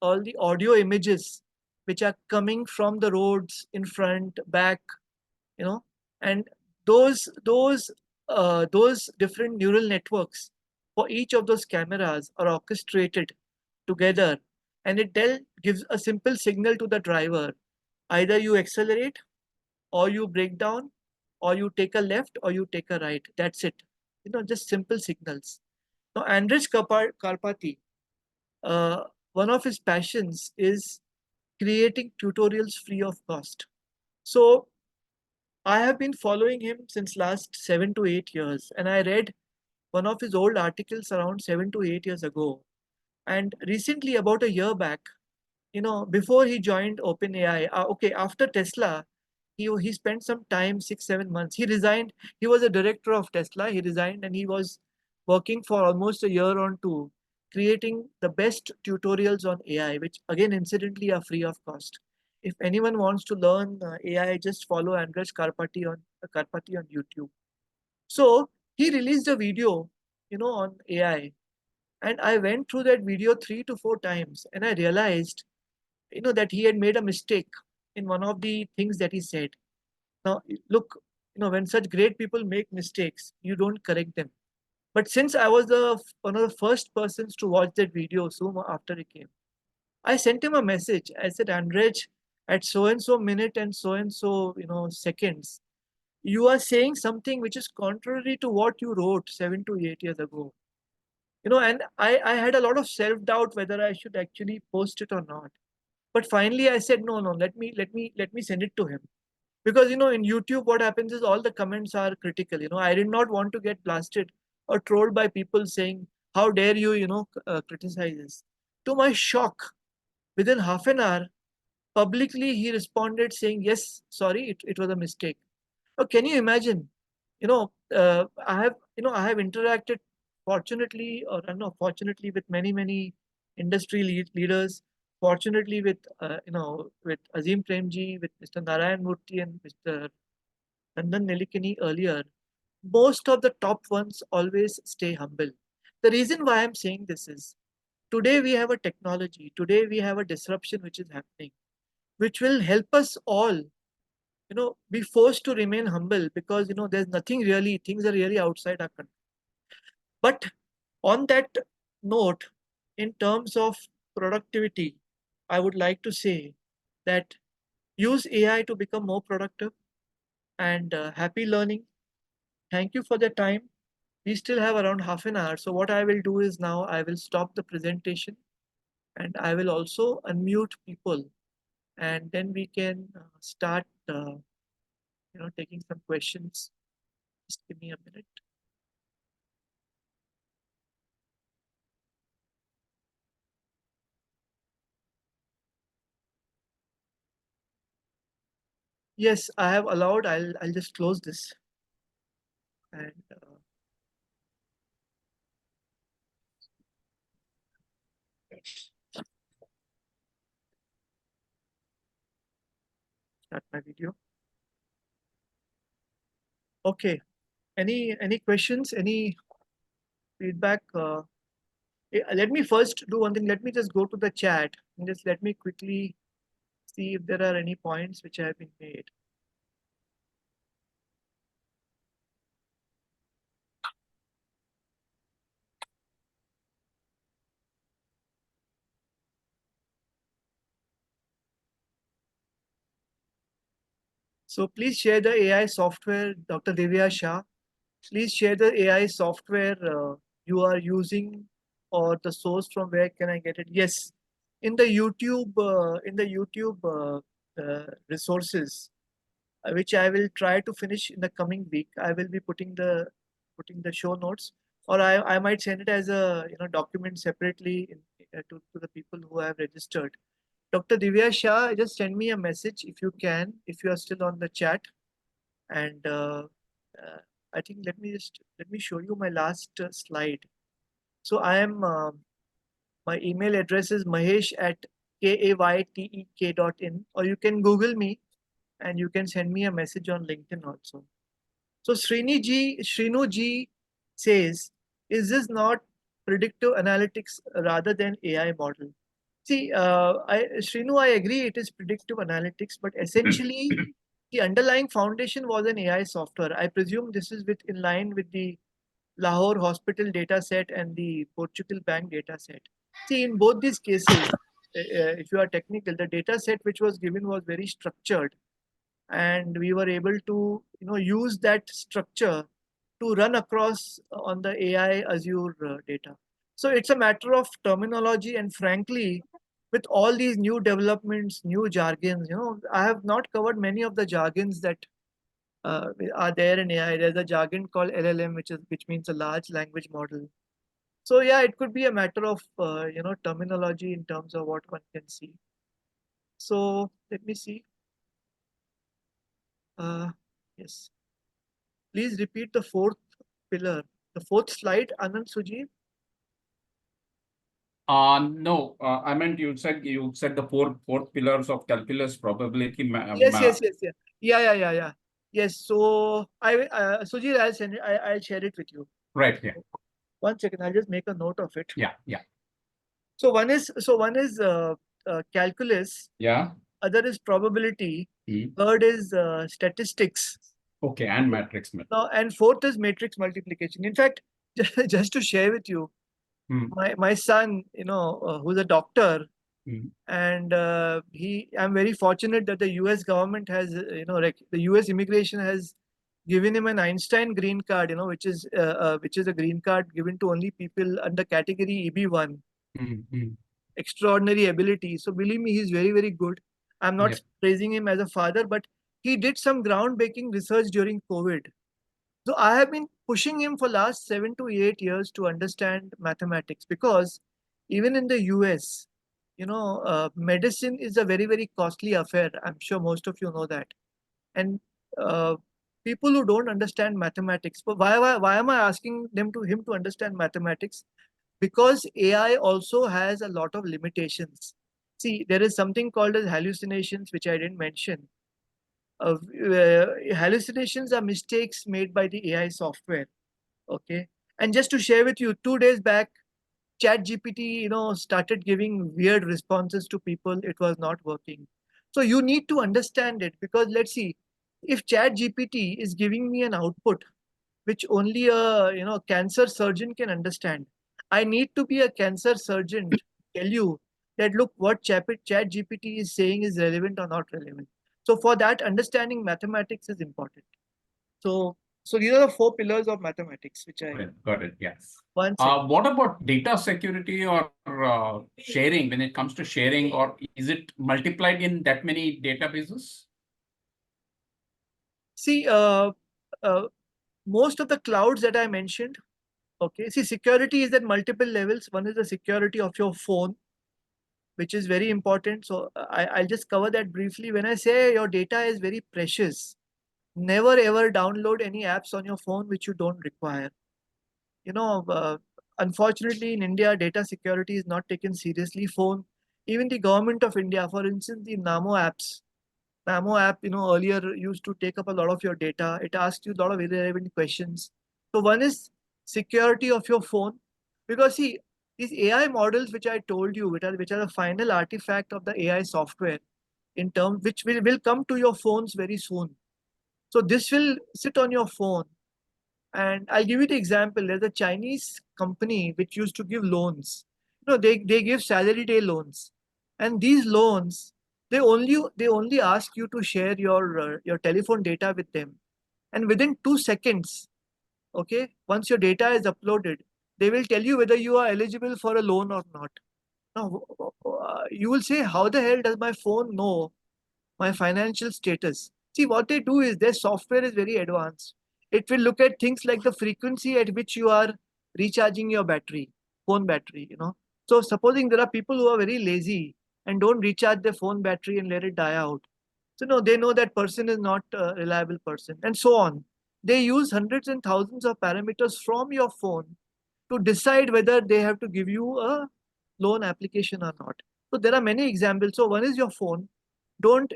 Speaker 1: audio images which are coming from the roads in front, back, you know and those different neural networks for each of those cameras are orchestrated together, and it then gives a simple signal to the driver. Either you accelerate, or you break down, or you take a left, or you take a right. That's it. Just simple signals. Now, Andrej Karpathy, uh, one of his passions is creating tutorials free of cost. So I have been following him since last 7 to 8 years, and I read one of his old articles around 7 to 8 years ago. And recently, about a year back, before he joined OpenAI, okay, after Tesla, he spent some time, 6 7 months. He resigned. He was a director of Tesla. He resigned, and he was working for almost a year on two, creating the best tutorials on AI, which again, incidentally, are free of cost. If anyone wants to learn AI, just follow Andrej Karpathy on YouTube. So he released a video, on AI, and I went through that video 3 to 4 times, and I realized, that he had made a mistake. in one of the things that he said. Now, look, when such great people make mistakes, you don't correct them. But since I was one of the first persons to watch that video soon after it came, I sent him a message. I said, Andrej, at so and so minute and so, seconds, you are saying something which is contrary to what you wrote 7 to 8 years ago. And I had a lot of self-doubt whether I should actually post it or not. But finally I said, no, no, let me send it to him. Because in YouTube, what happens is all the comments are critical. I did not want to get blasted or trolled by people saying, how dare you, criticize this. To my shock, within half an hour, publicly he responded saying, yes, sorry, it was a mistake. Now, can you imagine? I have interacted, fortunately or unfortunately, with many industry leaders. Fortunately, with Azim Premji, with Mr. Narayan Murthy and Mr. Nandan Nelikani earlier. Most of the top ones always stay humble. The reason why I'm saying this is today we have a technology. Today we have a disruption which is happening, which will help us all be forced to remain humble, because there's nothing really, things are really outside our control. But on that note, in terms of productivity, I would like to say that use AI to become more productive, and happy learning. Thank you for the time. We still have around half an hour, so what I will do is now I will stop the presentation, and I will also unmute people, and then we can start taking some questions. Just give me a minute. Yes, I have allowed. I'll just close this and start my video. Okay. Any questions? Any feedback? Let me first do one thing. Let me just go to the chat and just let me quickly see if there are any points which have been made. So please share the AI software, Dr. Divya Shah. Please share the AI software you are using, or the source from where can I get it. Yes, in the YouTube resources, which I will try to finish in the coming week. I will be putting the show notes, or I might send it as a document separately to the people who have registered. Dr. Divya Shah, just send me a message if you can, if you are still on the chat. And uh, I think let me show you my last slide. So I am my email address is mahesh at kaytek.in, or you can Google me and you can send me a message on LinkedIn also. So Shrinu Ji says, is this not predictive analytics rather than AI model? See, Shrinu, I agree it is predictive analytics, but essentially the underlying foundation was an AI software. I presume this is in line with the Lahore hospital data set and the Portugal bank data set. See, in both these cases, if you are technical, the data set which was given was very structured, and we were able to use that structure to run across on the AI Azure data. So it's a matter of terminology, and frankly, with all these new developments, new jargons, I have not covered many of the jargons that are there in AI. There's a jargon called LLM, which means a large language model. So yeah, it could be a matter of terminology in terms of what one can see. So let me see. Yes. Please repeat the fourth pillar, the fourth slide, Anand Suji.
Speaker 2: No, I meant you said the four pillars of calculus probability.
Speaker 1: Yes. Yes. So Sujit, I'll send it. I'll share it with you.
Speaker 2: Right here.
Speaker 1: 1 second. I'll just make a note of it.
Speaker 2: Yeah.
Speaker 1: So one is calculus.
Speaker 2: Yeah.
Speaker 1: other is probability,
Speaker 2: Hmm.
Speaker 1: third is statistics,
Speaker 2: Okay, and matrix method.
Speaker 1: and fourth is matrix multiplication. In fact, just to share with you,
Speaker 2: Hmm.
Speaker 1: my son, who's a doctor,
Speaker 2: Hmm.
Speaker 1: and I'm very fortunate that the US government has, the US immigration has given him an Einstein green card, which is a green card given to only people under category EB1,
Speaker 2: Hmm. Hmm.
Speaker 1: extraordinary ability. So believe me, he's very, very good. I'm not
Speaker 2: Yep.
Speaker 1: praising him as a father, but he did some groundbreaking research during COVID. So I have been pushing him for last 7 to 8 years to understand mathematics, because even in the US, medicine is a very, very costly affair. I'm sure most of you know that. And uh, people who don't understand mathematics, but why am I asking him to understand mathematics? Because AI also has a lot of limitations. See, there is something called as hallucinations, which I didn't mention. Hallucinations are mistakes made by the AI software. Okay. And just to share with you, 2 days back, chat gpt started giving weird responses to people. It was not working. So you need to understand it, because let's see, if chat gpt is giving me an output which only a cancer surgeon can understand, I need to be a cancer surgeon to tell you that, look, what chat gpt is saying is relevant or not relevant. So for that, understanding mathematics is important. So these are the four pillars of mathematics which I
Speaker 2: Got it. Yes.
Speaker 1: once again.
Speaker 2: What about data security or sharing when it comes to sharing, or is it multiplied in that many databases?
Speaker 1: See, uh, most of the clouds that I mentioned, okay, see, security is at multiple levels. One is the security of your phone, which is very important. So I'll just cover that briefly. When I say your data is very precious, never ever download any apps on your phone which you don't require. You know, unfortunately, in India, data security is not taken seriously. Even the government of India, for instance, the Namo app, earlier used to take up a lot of your data. It asks you a lot of irrelevant questions. So one is security of your phone, because see, these AI models which I told you, which are the final artifact of the AI software, in terms which will come to your phones very soon. So this will sit on your phone. And I'll give you the example. There's a Chinese company which used to give loans. They give salary day loans, and these loans, they only ask you to share your telephone data with them, and within 2 seconds, okay, once your data is uploaded, they will tell you whether you are eligible for a loan or not. Now, you will say, how the hell does my phone know my financial status? See, what they do is their software is very advanced. It will look at things like the frequency at which you are recharging your phone battery. So supposing there are people who are very lazy and don't recharge their phone battery and let it die out. So no, they know that person is not a reliable person, and so on. They use hundreds and thousands of parameters from your phone to decide whether they have to give you a loan application or not. So there are many examples. So one is your phone. Don't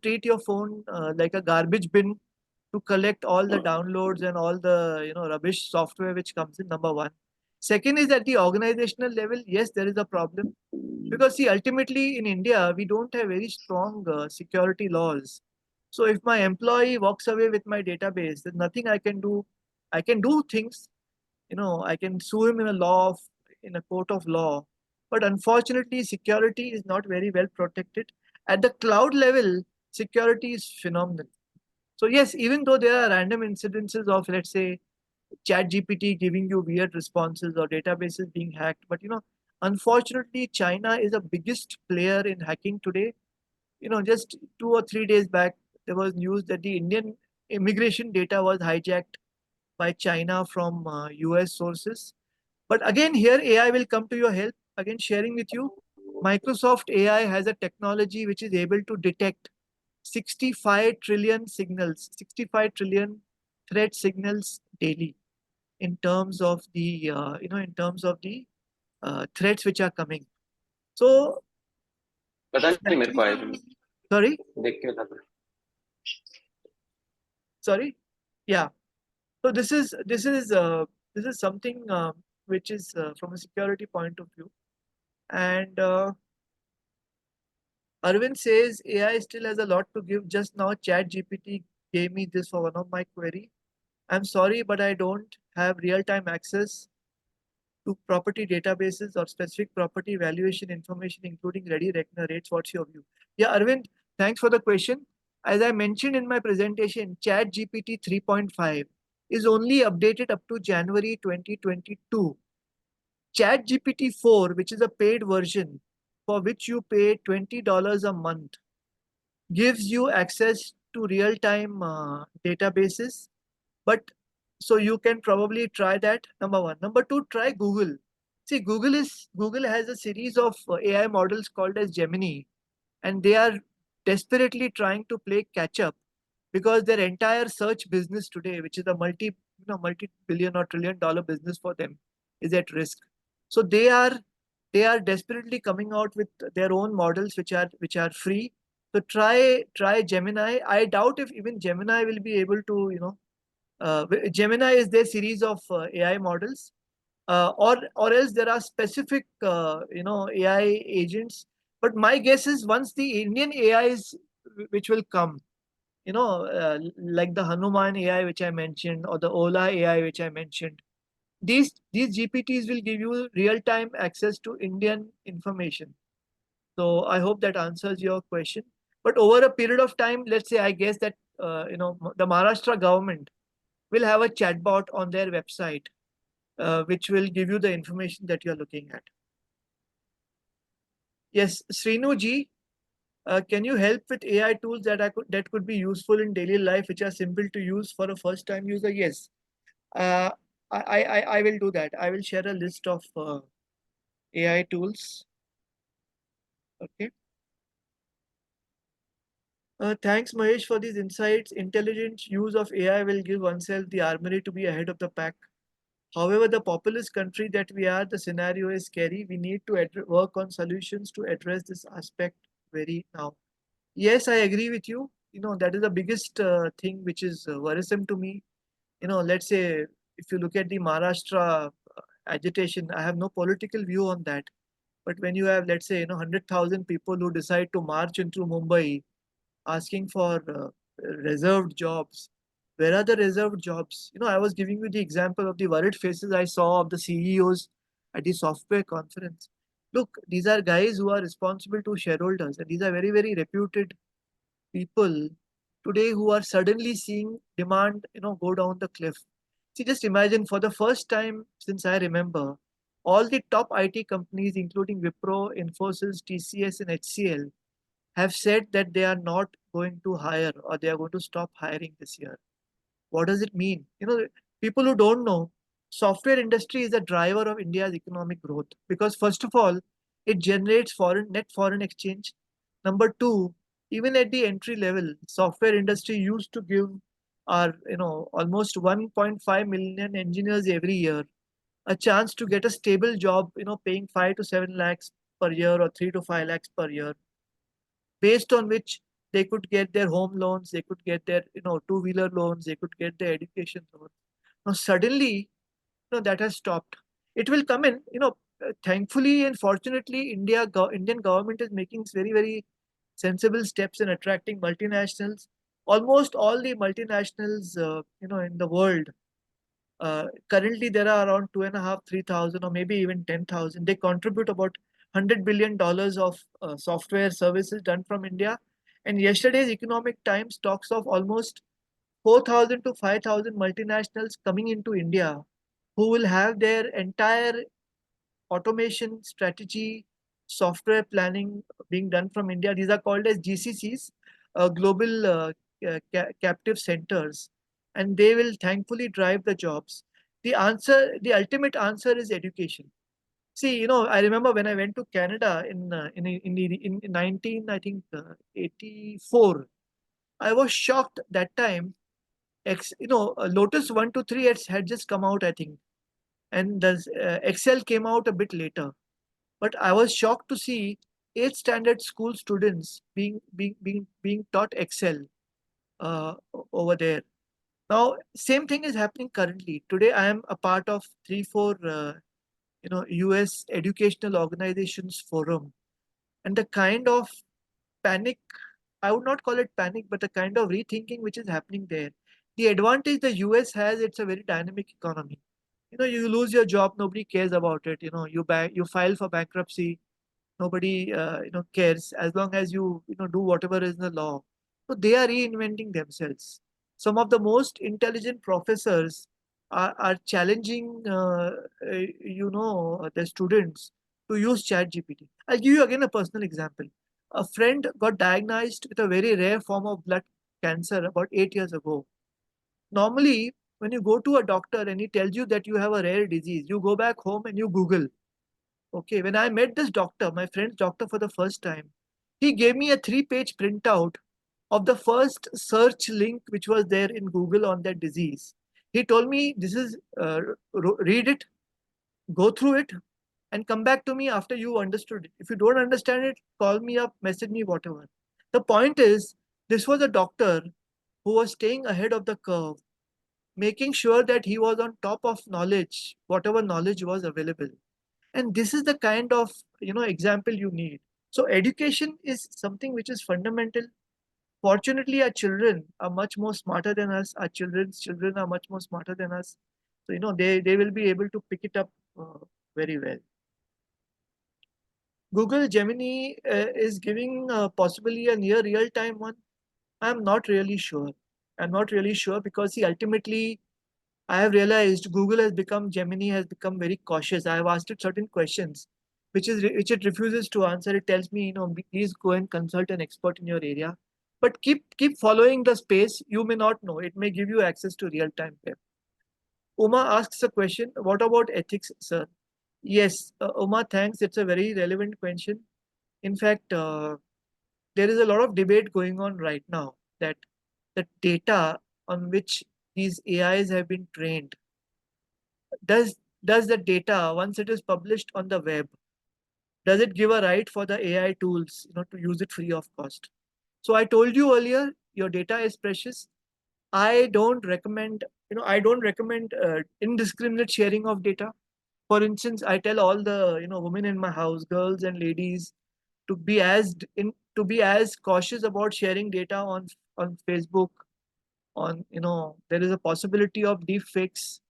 Speaker 1: treat your phone like a garbage bin to collect all the downloads and all the rubbish software which comes in. Number one. Second is at the organizational level. Yes, there is a problem, because see, ultimately in India we don't have very strong security laws. So if my employee walks away with my database, there's nothing I can do. I can do things, I can sue him in a court of law. But unfortunately, security is not very well protected. At the cloud level, security is phenomenal. So yes, even though there are random incidences of, let's say, chat gpt giving you weird responses or databases being hacked, but unfortunately, China is the biggest player in hacking today. Just 2 or 3 days back, there was news that the Indian immigration data was hijacked by China from US sources. But again, here AI will come to your help. Again, sharing with you, Microsoft AI has a technology which is able to detect 65 trillion signals, 65 trillion threat signals daily, in terms of the threats which are coming. So,
Speaker 3: पता नहीं मेरे को आया था
Speaker 1: sorry,
Speaker 3: देख के बता
Speaker 1: sorry, yeah. So this is something which is from a security point of view, and Arvind says AI still has a lot to give. Just now, ChatGPT gave me this for one of my query. I'm sorry, but I don't have real-time access to property databases or specific property valuation information, including ready reckoner rates. What's your view? Yeah, Arvind, thanks for the question. As I mentioned in my presentation, ChatGPT 3.5 is only updated up to January 2022. ChatGPT 4, which is a paid version for which you pay $20 a month, gives you access to real-time databases. But so you can probably try that, number one. Number two, try Google. See, Google has a series of AI models called as Gemini, and they are desperately trying to play catch up because their entire search business today, which is a multi-billion or trillion-dollar business for them, is at risk. So they are desperately coming out with their own models which are free. So try Gemini. I doubt if even Gemini will be able to, Gemini is their series of AI models, or else there are specific AI agents. But my guess is once the Indian AIs which will come, like the Hanuman AI which I mentioned or the Ola AI which I mentioned, these GPTs will give you real-time access to Indian information. So I hope that answers your question. But over a period of time, let's say, I guess that the Maharashtra government will have a chatbot on their website, which will give you the information that you're looking at. Yes, Srinu ji, can you help with AI tools that could be useful in daily life, which are simple to use for a first-time user? Yes, uh, I will do that. I will share a list of AI tools. Okay. Thanks, Mahesh, for these insights. Intelligent use of AI will give oneself the armory to be ahead of the pack. However, the populous country that we are, the scenario is scary. We need to work on solutions to address this aspect very now. Yes, I agree with you. That is the biggest thing which is worrisome to me. Let's say if you look at the Maharashtra agitation, I have no political view on that. But when you have, let's say, 100,000 people who decide to march into Mumbai asking for reserved jobs. Where are the reserved jobs? I was giving you the example of the worried faces I saw of the CEOs at the software conference. Look, these are guys who are responsible to shareholders, and these are very, very reputed people today who are suddenly seeing demand, go down the cliff. See, just imagine for the first time since I remember, all the top IT companies, including Wipro, Infosys, TCS, and HCL, have said that they are not going to hire or they are going to stop hiring this year. What does it mean? People who don't know, software industry is a driver of India's economic growth because first of all, it generates net foreign exchange. Number two, even at the entry level, software industry used to give our almost 1.5 million engineers every year a chance to get a stable job, paying 5 to 7 lakhs per year or 3 to 5 lakhs per year, based on which they could get their home loans, they could get their two-wheeler loans, they could get their education loans. Now suddenly, that has stopped. It will come in. Thankfully and fortunately, Indian government is making very, very sensible steps in attracting multinationals. Almost all the multinationals, in the world, currently there are around 2.5, 3,000, or maybe even 10,000. They contribute about $100 billion of software services done from India. And yesterday's Economic Times talks of almost 4,000 to 5,000 multinationals coming into India who will have their entire automation strategy, software planning being done from India. These are called as GCCs, global captive centers, and they will thankfully drive the jobs. The ultimate answer is education. See, I remember when I went to Canada in 19, I think 84. I was shocked that time. Lotus 1 to 3 had just come out, I think, and the Excel came out a bit later. But I was shocked to see 8th standard school students being taught Excel over there. Now, same thing is happening currently. Today, I am a part of 3, 4, US educational organizations forum, and the kind of panic. I would not call it panic, but the kind of rethinking which is happening there. The advantage the US has, it's a very dynamic economy. You lose your job, nobody cares about it. You file for bankruptcy, nobody cares as long as you do whatever is in the law. So they are reinventing themselves. Some of the most intelligent professors are challenging the students to use chat gpt. I'll give you again a personal example. A friend got diagnosed with a very rare form of blood cancer about 8 years ago. Normally, when you go to a doctor and he tells you that you have a rare disease, you go back home and you Google. Okay, when I met this doctor, my friend's doctor, for the first time, he gave me a 3-page printout of the first search link which was there in Google on that disease. He told me, this is, read it, go through it, and come back to me after you understood it. If you don't understand it, call me up, message me, whatever. The point is, this was a doctor who was staying ahead of the curve, making sure that he was on top of knowledge, whatever knowledge was available. And this is the kind of example you need. So education is something which is fundamental. Fortunately, our children are much more smarter than us. Our children's children are much more smarter than us. So they will be able to pick it up very well. Google Gemini is giving possibly a near real-time one. I'm not really sure. I'm not really sure because ultimately I have realized Gemini has become very cautious. I have asked it certain questions, which it refuses to answer. It tells me, please go and consult an expert in your area. But keep following the space. You may not know. It may give you access to real-time web. Uma asks a question. What about ethics, sir? Yes, Uma, thanks. It's a very relevant question. In fact, there is a lot of debate going on right now that the data on which these AIs have been trained, does the data, once it is published on the web, does it give a right for the AI tools to use it free of cost? So I told you earlier, your data is precious. I don't recommend indiscriminate sharing of data. For instance, I tell all the women in my house, girls and ladies, to be as cautious about sharing data on Facebook. There is a possibility of deep fakes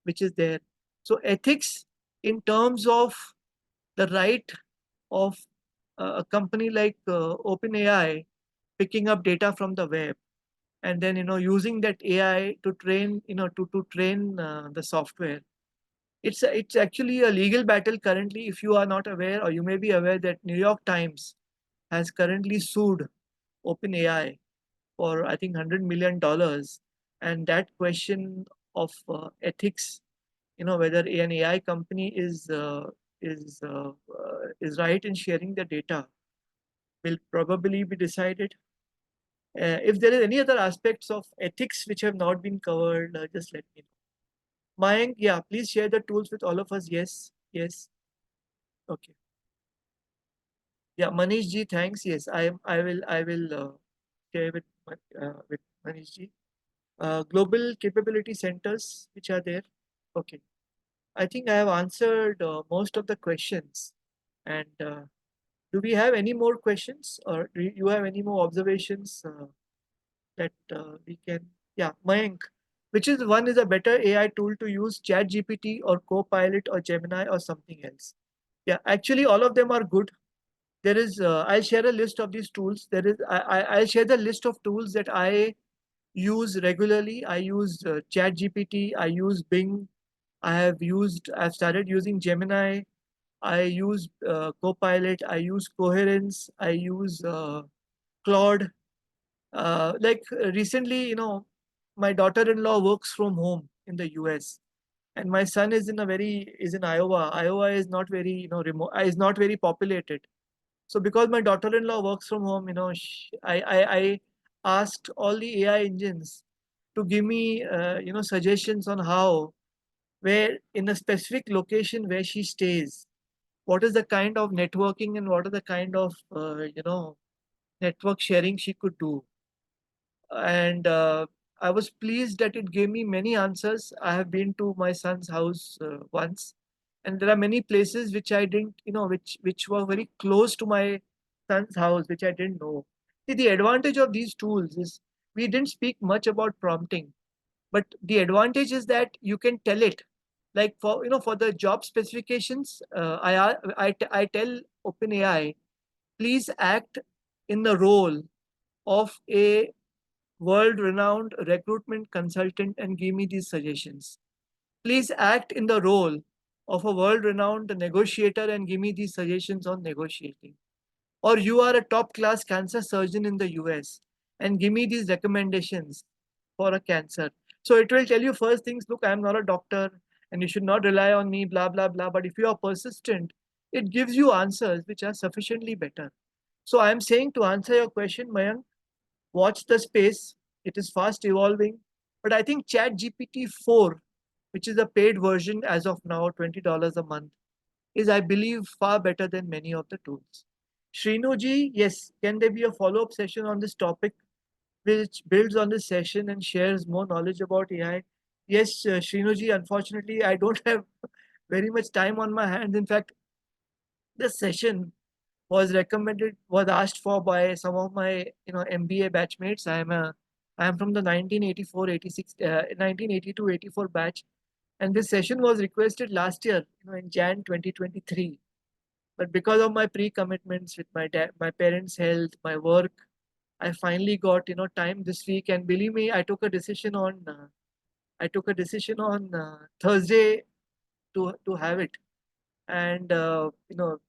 Speaker 1: which is there. So ethics in terms of the right of a company like OpenAI picking up data from the web and then using that AI to train to train the software. It's actually a legal battle currently. If you are not aware, or you may be aware, that New York Times has currently sued OpenAI for I think $100 million, and that question of ethics, whether an AI company is right in sharing the data, will probably be decided. If there is any other aspects of ethics which have not been covered, just let me know. Mayank, yeah, please share the tools with all of us. Yes, yes. Okay. Yeah, Manish ji, thanks. Yes, I will share with Manish ji. Global capability centers which are there. Okay. I think I have answered most of the questions. And do we have any more questions, or do you have any more observations that we can? Yeah, Mayank, which is one is a better AI tool to use, Chat GPT or Copilot or Gemini or something else? Yeah, actually all of them are good. There is, I'll share a list of these tools. I'll share the list of tools that I use regularly. I use Chat GPT, I use Bing, I've started using Gemini, I use Copilot, I use Coherence, I use Claude. Recently, my daughter-in-law works from home in the US, and my son is in Iowa. Iowa is not very, remote, is not very populated. So because my daughter-in-law works from home, I asked all the AI engines to give me, suggestions on how, where in a specific location where she stays, what is the kind of networking and what are the kind of, network sharing she could do. And I was pleased that it gave me many answers. I have been to my son's house once, and there are many places which I didn't, which were very close to my son's house, which I didn't know. See, the advantage of these tools is we didn't speak much about prompting, but the advantage is that you can tell it. Like for the job specifications, I tell OpenAI, please act in the role of a world-renowned recruitment consultant and give me these suggestions. Please act in the role of a world-renowned negotiator and give me these suggestions on negotiating. Or you are a top-class cancer surgeon in the US and give me these recommendations for a cancer. So it will tell you first things, look, I'm not a doctor and you should not rely on me, blah, blah, blah. But if you are persistent, it gives you answers which are sufficiently better. So I'm saying, to answer your question, Mayank, watch the space. It is fast evolving. But I think ChatGPT 4, which is a paid version as of now, $20 a month, is, I believe, far better than many of the tools. Shrinuji, yes, can there be a follow-up session on this topic which builds on this session and shares more knowledge about AI? Yes, Shrinuji, unfortunately, I don't have very much time on my hands. In fact, this session was asked for by some of my MBA batchmates. I am from the 1984 86 1982 84 batch, and this session was requested last year, in Jan 2023. But because of my pre-commitments with my parents' health, my work, I finally got time this week. And believe me, I took a decision on Thursday to have it. And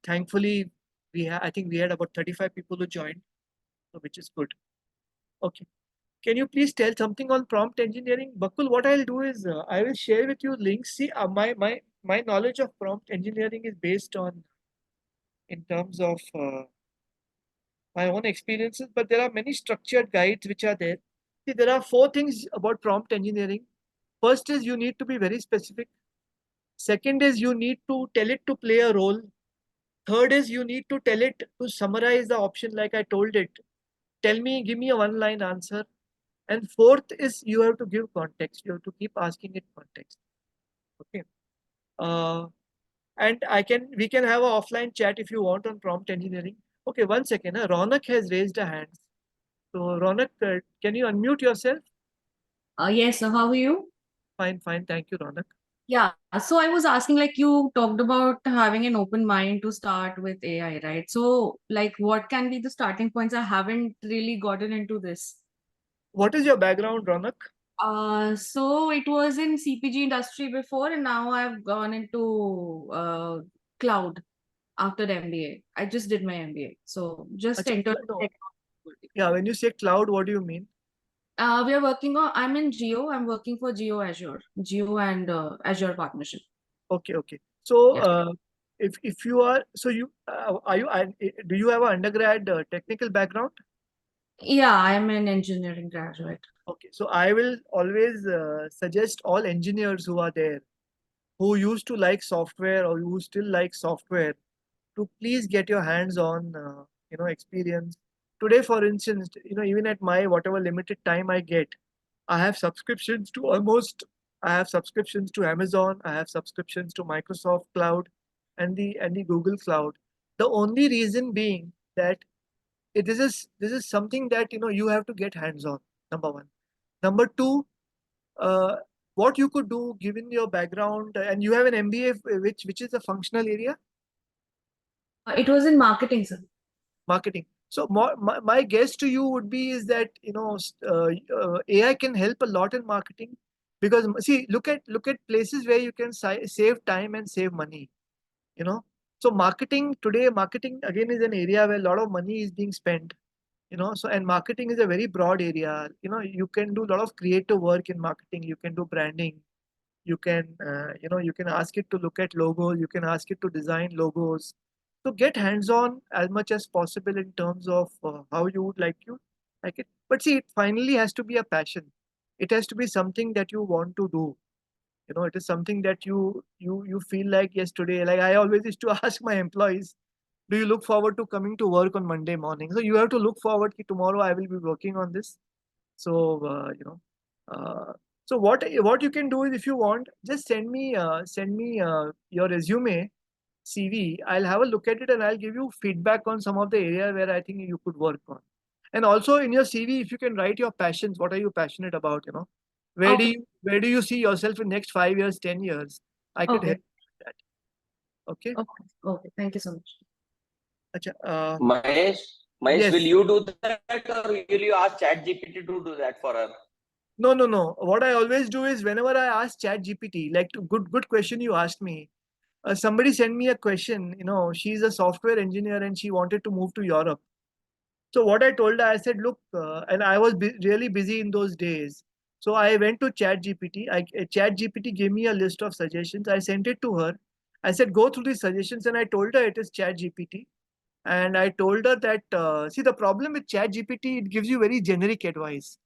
Speaker 1: thankfully, I think we had about 35 people who joined, so which is good. Okay. Can you please tell something on prompt engineering? Bakul, what I'll do is I will share with you links. See, my knowledge of prompt engineering is based on, in terms of my own experiences, but there are many structured guides which are there. See, there are 4 things about prompt engineering. First is you need to be very specific. Second is you need to tell it to play a role. Third is you need to tell it to summarize the option like I told it. Give me a one-line answer. And fourth is you have to give context. You have to keep asking it context. Okay. And we can have an offline chat if you want on prompt engineering. Okay, one second. Ronak has raised a hand. So Ronak, can you unmute yourself?
Speaker 4: Yes, so how are you?
Speaker 1: Fine, fine. Thank you, Ronak.
Speaker 4: Yeah, so I was asking, like, you talked about having an open mind to start with AI, right? So, like, what can be the starting points? I haven't really gotten into this.
Speaker 1: What is your background, Ronak?
Speaker 4: So it was in CPG industry before, and now I've gone into cloud after MBA. I just did my MBA, so just
Speaker 1: Achha,
Speaker 4: entered
Speaker 1: no.
Speaker 4: technology.
Speaker 1: Yeah, when you say cloud, what do you mean?
Speaker 4: We are working on, I'm in Geo. I'm working for Geo and Azure partnership.
Speaker 1: Okay, okay. So
Speaker 4: Yeah.
Speaker 1: if you are, so you do you have an undergrad technical background?
Speaker 4: Yeah, I'm an engineering graduate.
Speaker 1: Okay, so I will always suggest all engineers who are there, who used to like software or who still like software, to please get your hands on experience. Today, for instance, even at my whatever limited time I get, I have subscriptions to Amazon, I have subscriptions to Microsoft Cloud and the Google Cloud. The only reason being that this is something that you have to get hands on. Number one. Number two, uh, what you could do given your background, and you have an MBA, which is a functional area.
Speaker 4: It was in marketing, sir.
Speaker 1: Marketing. So my guess to you would be is that AI can help a lot in marketing, because see, look at places where you can save time and save money. So marketing again is an area where a lot of money is being spent. So, and marketing is a very broad area. You can do a lot of creative work in marketing. You can do branding. You can ask it to look at logos. You can ask it to design logos. So get hands-on as much as possible in terms of how you would like it. But see, it finally has to be a passion. It has to be something that you want to do. It is something that you feel like, yes, today, like I always used to ask my employees, do you look forward to coming to work on Monday morning? So you have to look forward to tomorrow I will be working on this. So uh, so what you can do is, if you want, just send me your resume. CV, I'll have a look at it and I'll give you feedback on some of the area where I think you could work on. And also in your CV, if you can write your passions, what are you passionate about? Where do you see yourself in next 5 years, 10 years? I could
Speaker 4: Okay.
Speaker 1: help with that. Okay.
Speaker 4: Okay. Thank you so much.
Speaker 1: Acha,
Speaker 3: Mahesh,
Speaker 1: yes.
Speaker 3: will you do that or will you ask ChatGPT to do that for her?
Speaker 1: No. What I always do is whenever I ask ChatGPT, like good question you asked me. Somebody sent me a question. She's a software engineer and she wanted to move to Europe. So what I told her, I said, look, and I was really busy in those days. So I went to ChatGPT. ChatGPT gave me a list of suggestions. I sent it to her. I said, go through these suggestions, and I told her it is ChatGPT. And I told her that see, the problem with ChatGPT, it gives you very generic advice.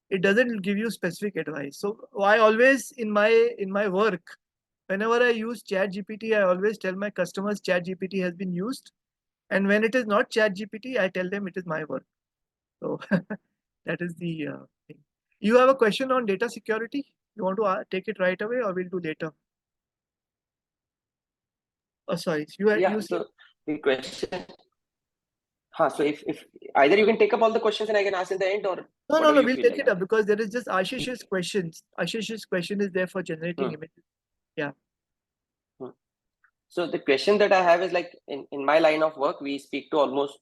Speaker 1: It doesn't give you specific advice. So I always in my work, whenever I use ChatGPT, I always tell my customers ChatGPT has been used, and when it is not ChatGPT, I tell them it is my work. So that is the thing. You have a question on data security? You want to take it right away, or we'll do later? Oh, sorry.
Speaker 3: Yeah. So the question. So if either you can take up all the questions and I can ask in the end, or
Speaker 1: No,
Speaker 3: whatever you
Speaker 1: we'll
Speaker 3: feel
Speaker 1: take
Speaker 3: like,
Speaker 1: it up because there is just Ashish's questions. Ashish's question is there for generating images. Yeah.
Speaker 3: So the question that I have is like in my line of work, we speak to almost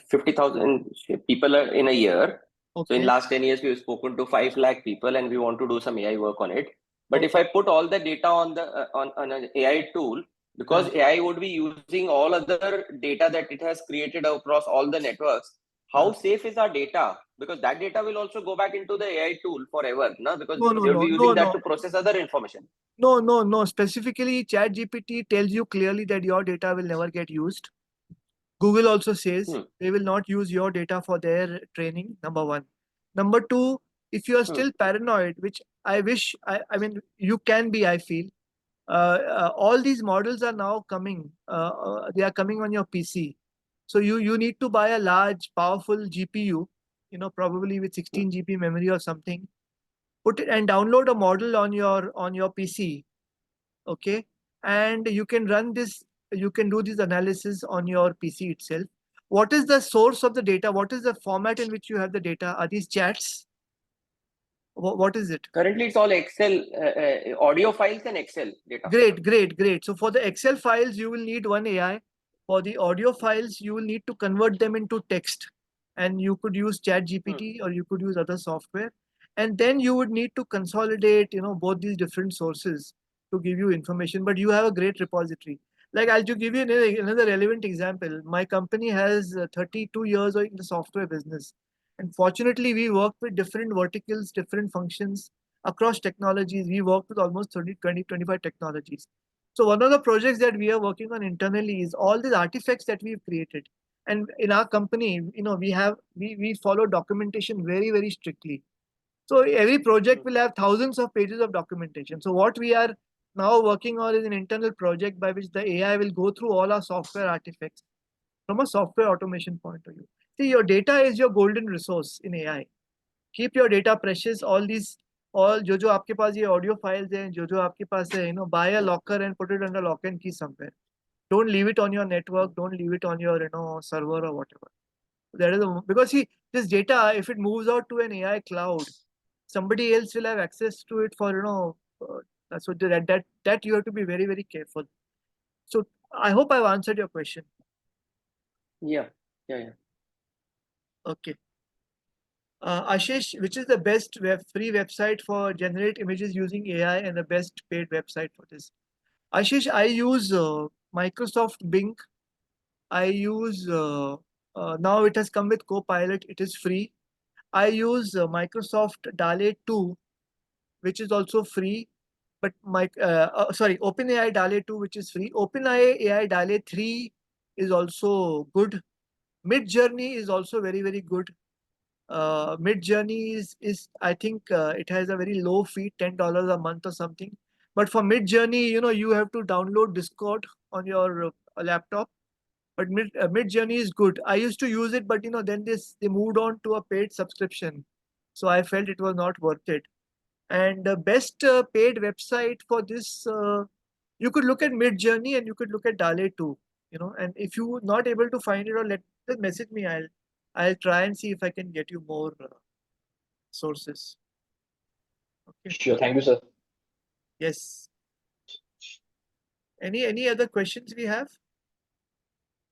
Speaker 3: 50,000 people in a year.
Speaker 1: Okay.
Speaker 3: So in last 10 years, we've spoken to 5 lakh people and we want to do some AI work on it. But if I put all the data on the on an AI tool, because AI would be using all other data that it has created across all the networks, how safe is our data? Because that data will also go back into the AI tool forever, no? Because they'll be using that to process other information.
Speaker 1: No. Specifically, ChatGPT tells you clearly that your data will never get used. Google also says they will not use your data for their training, number one. Number two, if you are still paranoid, which I wish, I mean, you can be, I feel, all these models are now coming. They are coming on your PC. So you need to buy a large, powerful GPU, probably with 16 GB memory or something. Put it and download a model on your PC. Okay, and you can run this. You can do this analysis on your PC itself. What is the source of the data? What is the format in which you have the data? Are these chats? What is it?
Speaker 3: Currently, it's all Excel, audio files and Excel data.
Speaker 1: Great. So for the Excel files, you will need one AI. For the audio files, you will need to convert them into text. And you could use ChatGPT or you could use other software. And then you would need to consolidate, both these different sources to give you information. But you have a great repository. Like I'll just give you another relevant example. My company has 32 years in the software business. And fortunately, we work with different verticals, different functions across technologies. We work with almost 30, 20, 25 technologies. So one of the projects that we are working on internally is all these artifacts that we've created. And in our company, we follow documentation very, very strictly. So every project will have thousands of pages of documentation. So what we are now working on is an internal project by which the AI will go through all our software artifacts from a software automation point of view. See, your data is your golden resource in AI. Keep your data precious. All जो आपके पास ये audio files हैं, जो आपके पास है, buy a locker and put it under lock and key somewhere. Don't leave it on your network. Don't leave it on your server or whatever. That is because see, this data, if it moves out to an AI cloud, somebody else will have access to it for so that you have to be very, very careful. So I hope I've answered your question.
Speaker 3: Yeah.
Speaker 1: Okay. Ashish, which is the best free website for generate images using AI and the best paid website for this? Ashish, I use Microsoft Bing. I use now it has come with Copilot. It is free. I use Microsoft DALL-E 2, which is also free. But OpenAI DALL-E 2, which is free. OpenAI AI DALL-E 3 is also good. Midjourney is also very, very good. Midjourney is I think it has a very low fee, $10 a month or something. But for Midjourney, you have to download Discord on your laptop. But Midjourney is good. I used to use it, but then they moved on to a paid subscription, so I felt it was not worth it. And the best paid website for this You could look at Mid Journey and you could look at DALL-E too. And if you're not able to find it, or just message me. I'll try and see if I can get you more sources. Okay.
Speaker 5: Sure. Thank you, sir.
Speaker 1: Yes. Any other questions we have?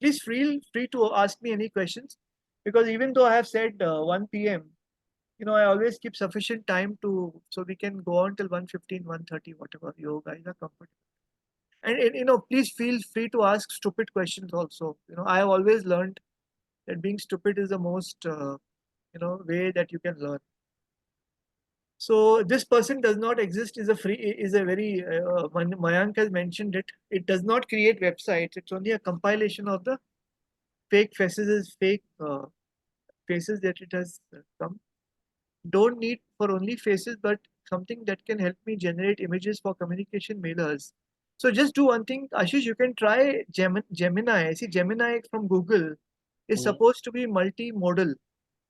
Speaker 1: Please feel free to ask me any questions, because even though I have said 1 p.m., I always keep sufficient time so we can go on till 1:15, 1:30, whatever you guys are comfortable. And please feel free to ask stupid questions also. I have always learned that being stupid is the most way that you can learn. So this person does not exist is a very Mayank has mentioned it. It does not create websites. It's only a compilation of the fake faces that it has come. Don't need for only faces, but something that can help me generate images for communication mailers. So just do one thing, Ashish. You can try Gemini. See, Gemini from Google is supposed to be multimodal,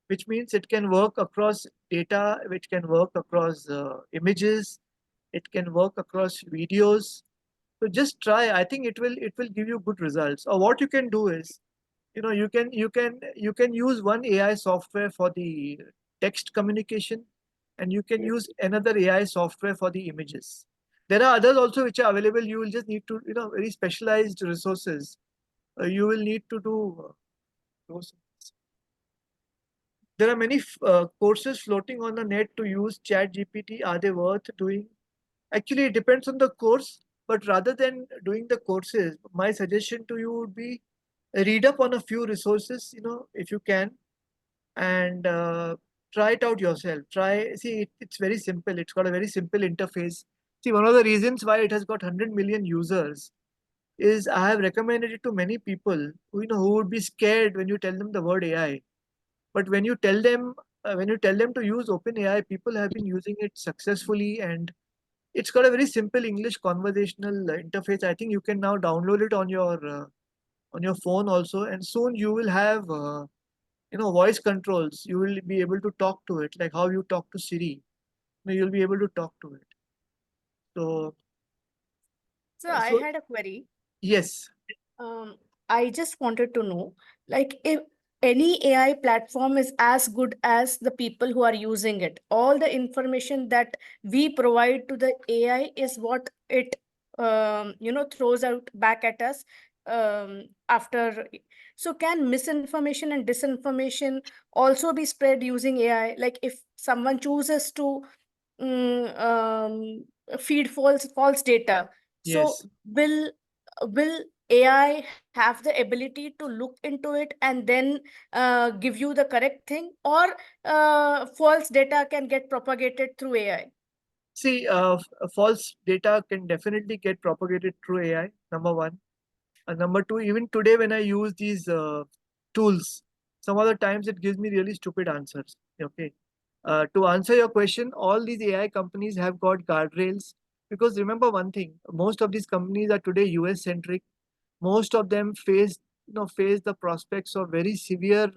Speaker 1: which means it can work across data, which can work across images, it can work across videos. So just try. I think it will give you good results. Or what you can do is, you can use one AI software for the text communication, and you can use another AI software for the images. There are others also which are available. You will just need to, very specialized resources. You will need to do those. There are many courses floating on the net to use ChatGPT. Are they worth doing? Actually, it depends on the course. But rather than doing the courses, my suggestion to you would be read up on a few resources, if you can, and try it out yourself. It's very simple. It's got a very simple interface. See, one of the reasons why it has got 100 million users is I have recommended it to many people who would be scared when you tell them the word AI. But when you tell them to use OpenAI, people have been using it successfully, and it's got a very simple English conversational interface. I think you can now download it on your phone also, and soon you will have voice controls. You will be able to talk to it like how you talk to Siri. You'll be able to talk to it. So,
Speaker 6: So I
Speaker 1: so
Speaker 6: had a query.
Speaker 1: yes.
Speaker 6: I just wanted to know, like, if any AI platform is as good as the people who are using it, all the information that we provide to the AI is what it, throws out back at us after. So can misinformation and disinformation also be spread using AI? Like if someone chooses to feed false data, so
Speaker 1: Yes.
Speaker 6: will AI have the ability to look into it and then give you the correct thing, or false data can get propagated through AI?
Speaker 1: See, false data can definitely get propagated through AI, number one. Number two, even today when I use these tools, some other times it gives me really stupid answers. Okay. To answer your question, all these AI companies have got guardrails, because remember one thing, most of these companies are today US centric. Most of them face the prospects of very severe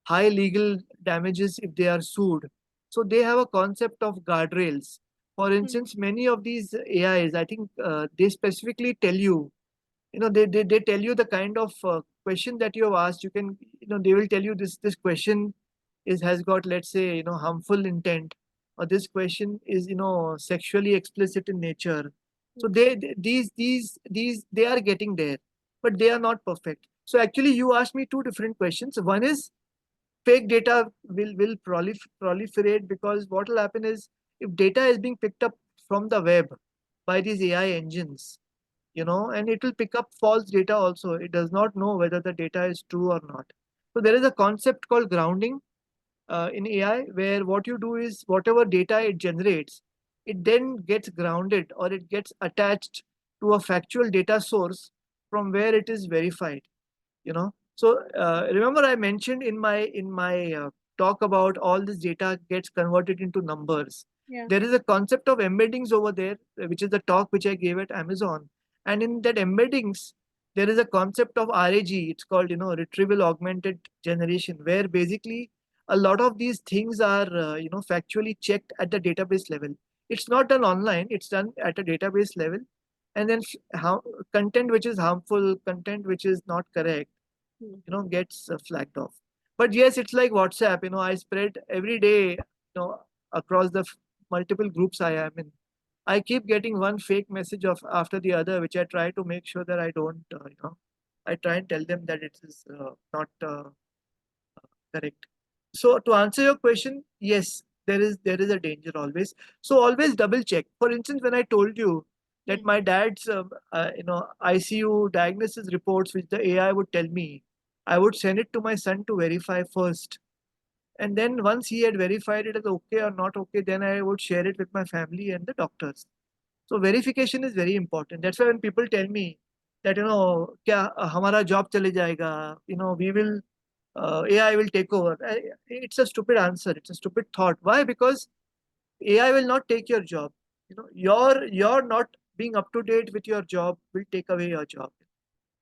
Speaker 1: high legal damages if they are sued. So they have a concept of guardrails. For instance, many of these AIs, I think they specifically tell you, they tell you the kind of question that you have asked. You can, they will tell you this question has got, let's say, harmful intent, or this question is, sexually explicit in nature. So these they are getting there, but they are not perfect. So actually you asked me two different questions. One is fake data will proliferate, because what will happen is, if data is being picked up from the web by these AI engines, and it will pick up false data also. It does not know whether the data is true or not. So there is a concept called grounding in AI, where what you do is whatever data it generates, it then gets grounded, or it gets attached to a factual data source from where it is verified. So remember I mentioned in my talk about all this data gets converted into numbers.
Speaker 6: Yeah.
Speaker 1: There is a concept of embeddings over there, which is the talk which I gave at Amazon. And in that embeddings, there is a concept of RAG. It's called, retrieval augmented generation, where basically a lot of these things are, factually checked at the database level. It's not done online. It's done at a database level. and then how content which is harmful, content which is not correct, gets flagged off. But yes, it's like WhatsApp. I spread every day, across the multiple groups I am in. I keep getting one fake message of after the other, which I try to make sure that I don't, I try and tell them that it is not correct. So to answer your question, yes, there is a danger always. So always double check. For instance, when I told you that my dad's ICU diagnosis reports, which the AI would tell me, I would send it to my son to verify first. And then once he had verified it as okay or not okay, then I would share it with my family and the doctors. So verification is very important. That's why when people tell me that क्या हमारा job चले जाएगा, we will AI will take over. It's a stupid answer. It's a stupid thought. Why? Because AI will not take your job. Your not being up to date with your job will take away your job.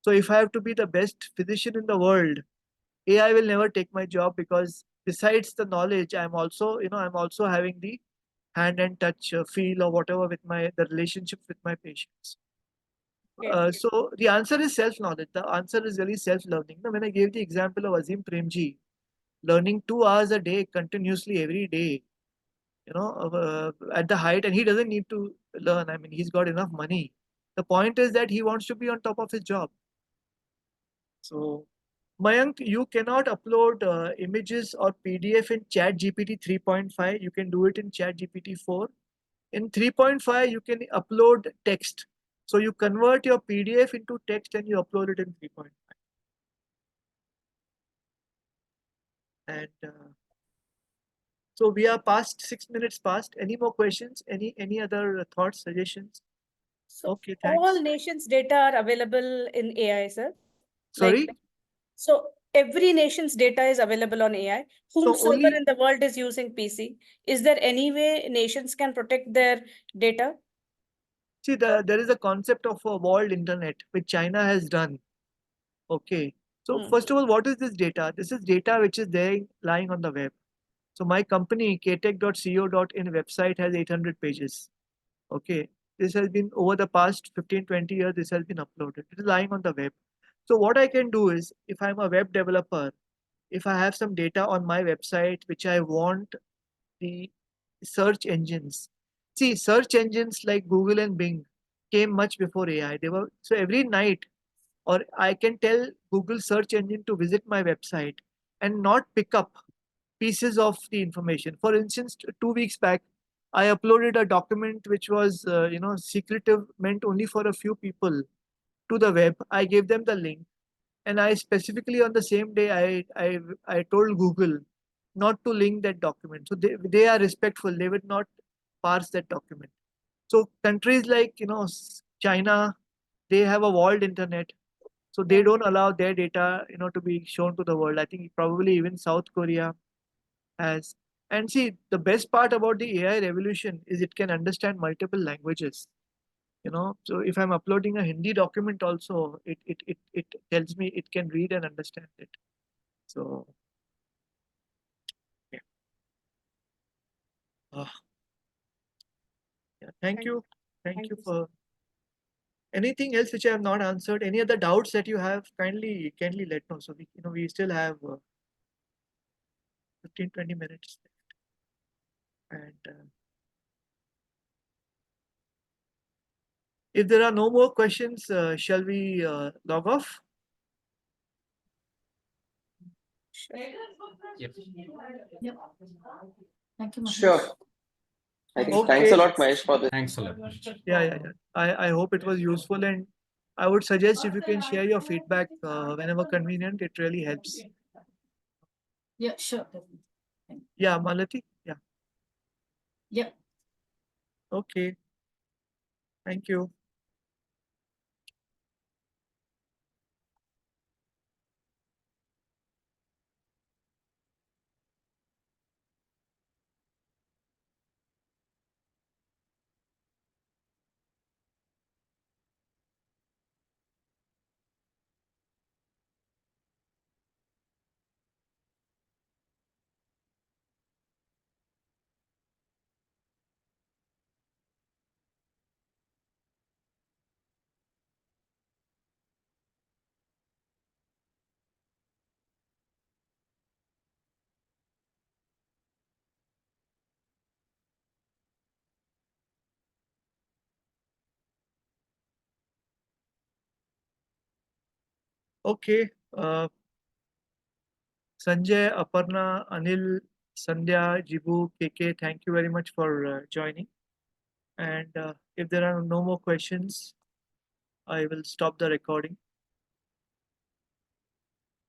Speaker 1: So if I have to be the best physician in the world, AI will never take my job, because besides the knowledge, I'm also having the hand and touch, feel or whatever with the relationship with my patients. So the answer is self-knowledge. The answer is really self-learning. Now, when I gave the example of Azim Premji, learning 2 hours a day continuously every day, at the height, and he doesn't need to learn. I mean, he's got enough money. The point is that he wants to be on top of his job. So, Mayank, you cannot upload images or PDF in ChatGPT 3.5. You can do it in ChatGPT 4. In 3.5, you can upload text. So you convert your PDF into text and you upload it in 3.5. And so we are past 6 minutes past. Any more questions? Any other thoughts, suggestions?
Speaker 6: So
Speaker 1: Okay, thanks.
Speaker 6: all nations' data are available in AI, sir.
Speaker 1: Sorry?
Speaker 6: So every nation's data is available on AI. Whomsoever
Speaker 1: only-
Speaker 6: in the world is using PC, is there any way nations can protect their data?
Speaker 1: See, there is a concept of a walled internet, which China has done. Okay. So first of all, what is this data? This is data which is there lying on the web. So my company, ktech.co.in website has 800 pages. Okay. This has been over the past 15, 20 years, this has been uploaded. It is lying on the web. So what I can do is, if I'm a web developer, if I have some data on my website, which I want the search engines. See, search engines like Google and Bing came much before AI. So every night, or I can tell Google search engine to visit my website and not pick up pieces of the information. For instance, 2 weeks back, I uploaded a document which was, secretive, meant only for a few people, to the web. I gave them the link, and I specifically on the same day I told Google not to link that document. So they are respectful. They would not parse that document. So countries like China, they have a walled internet. So they don't allow their data to be shown to the world. I think probably even South Korea has. And see, the best part about the AI revolution is it can understand multiple languages. So if I'm uploading a Hindi document also, it tells me it can read and understand it. So yeah. Yeah, thank you. Thank you for anything else which I have not answered. Any other doubts that you have, kindly let know. So we still have 15-20 minutes left. And if there are no more questions, shall we log off?
Speaker 2: Yep.
Speaker 4: Thank you, Mahesh.
Speaker 3: Sure. I think
Speaker 1: Okay.
Speaker 3: thanks a lot, Mahesh, for this.
Speaker 2: Thanks a lot.
Speaker 1: Yeah. I hope it was useful, and I would suggest if you can share your feedback whenever convenient, it really helps.
Speaker 4: Yeah, sure. Definitely.
Speaker 1: Yeah, Malati? Yeah.
Speaker 4: Yeah.
Speaker 1: Okay. Thank you. Okay. Sanjay, Aparna, Anil, Sandhya, Jibu, KK, thank you very much for joining. And if there are no more questions, I will stop the recording.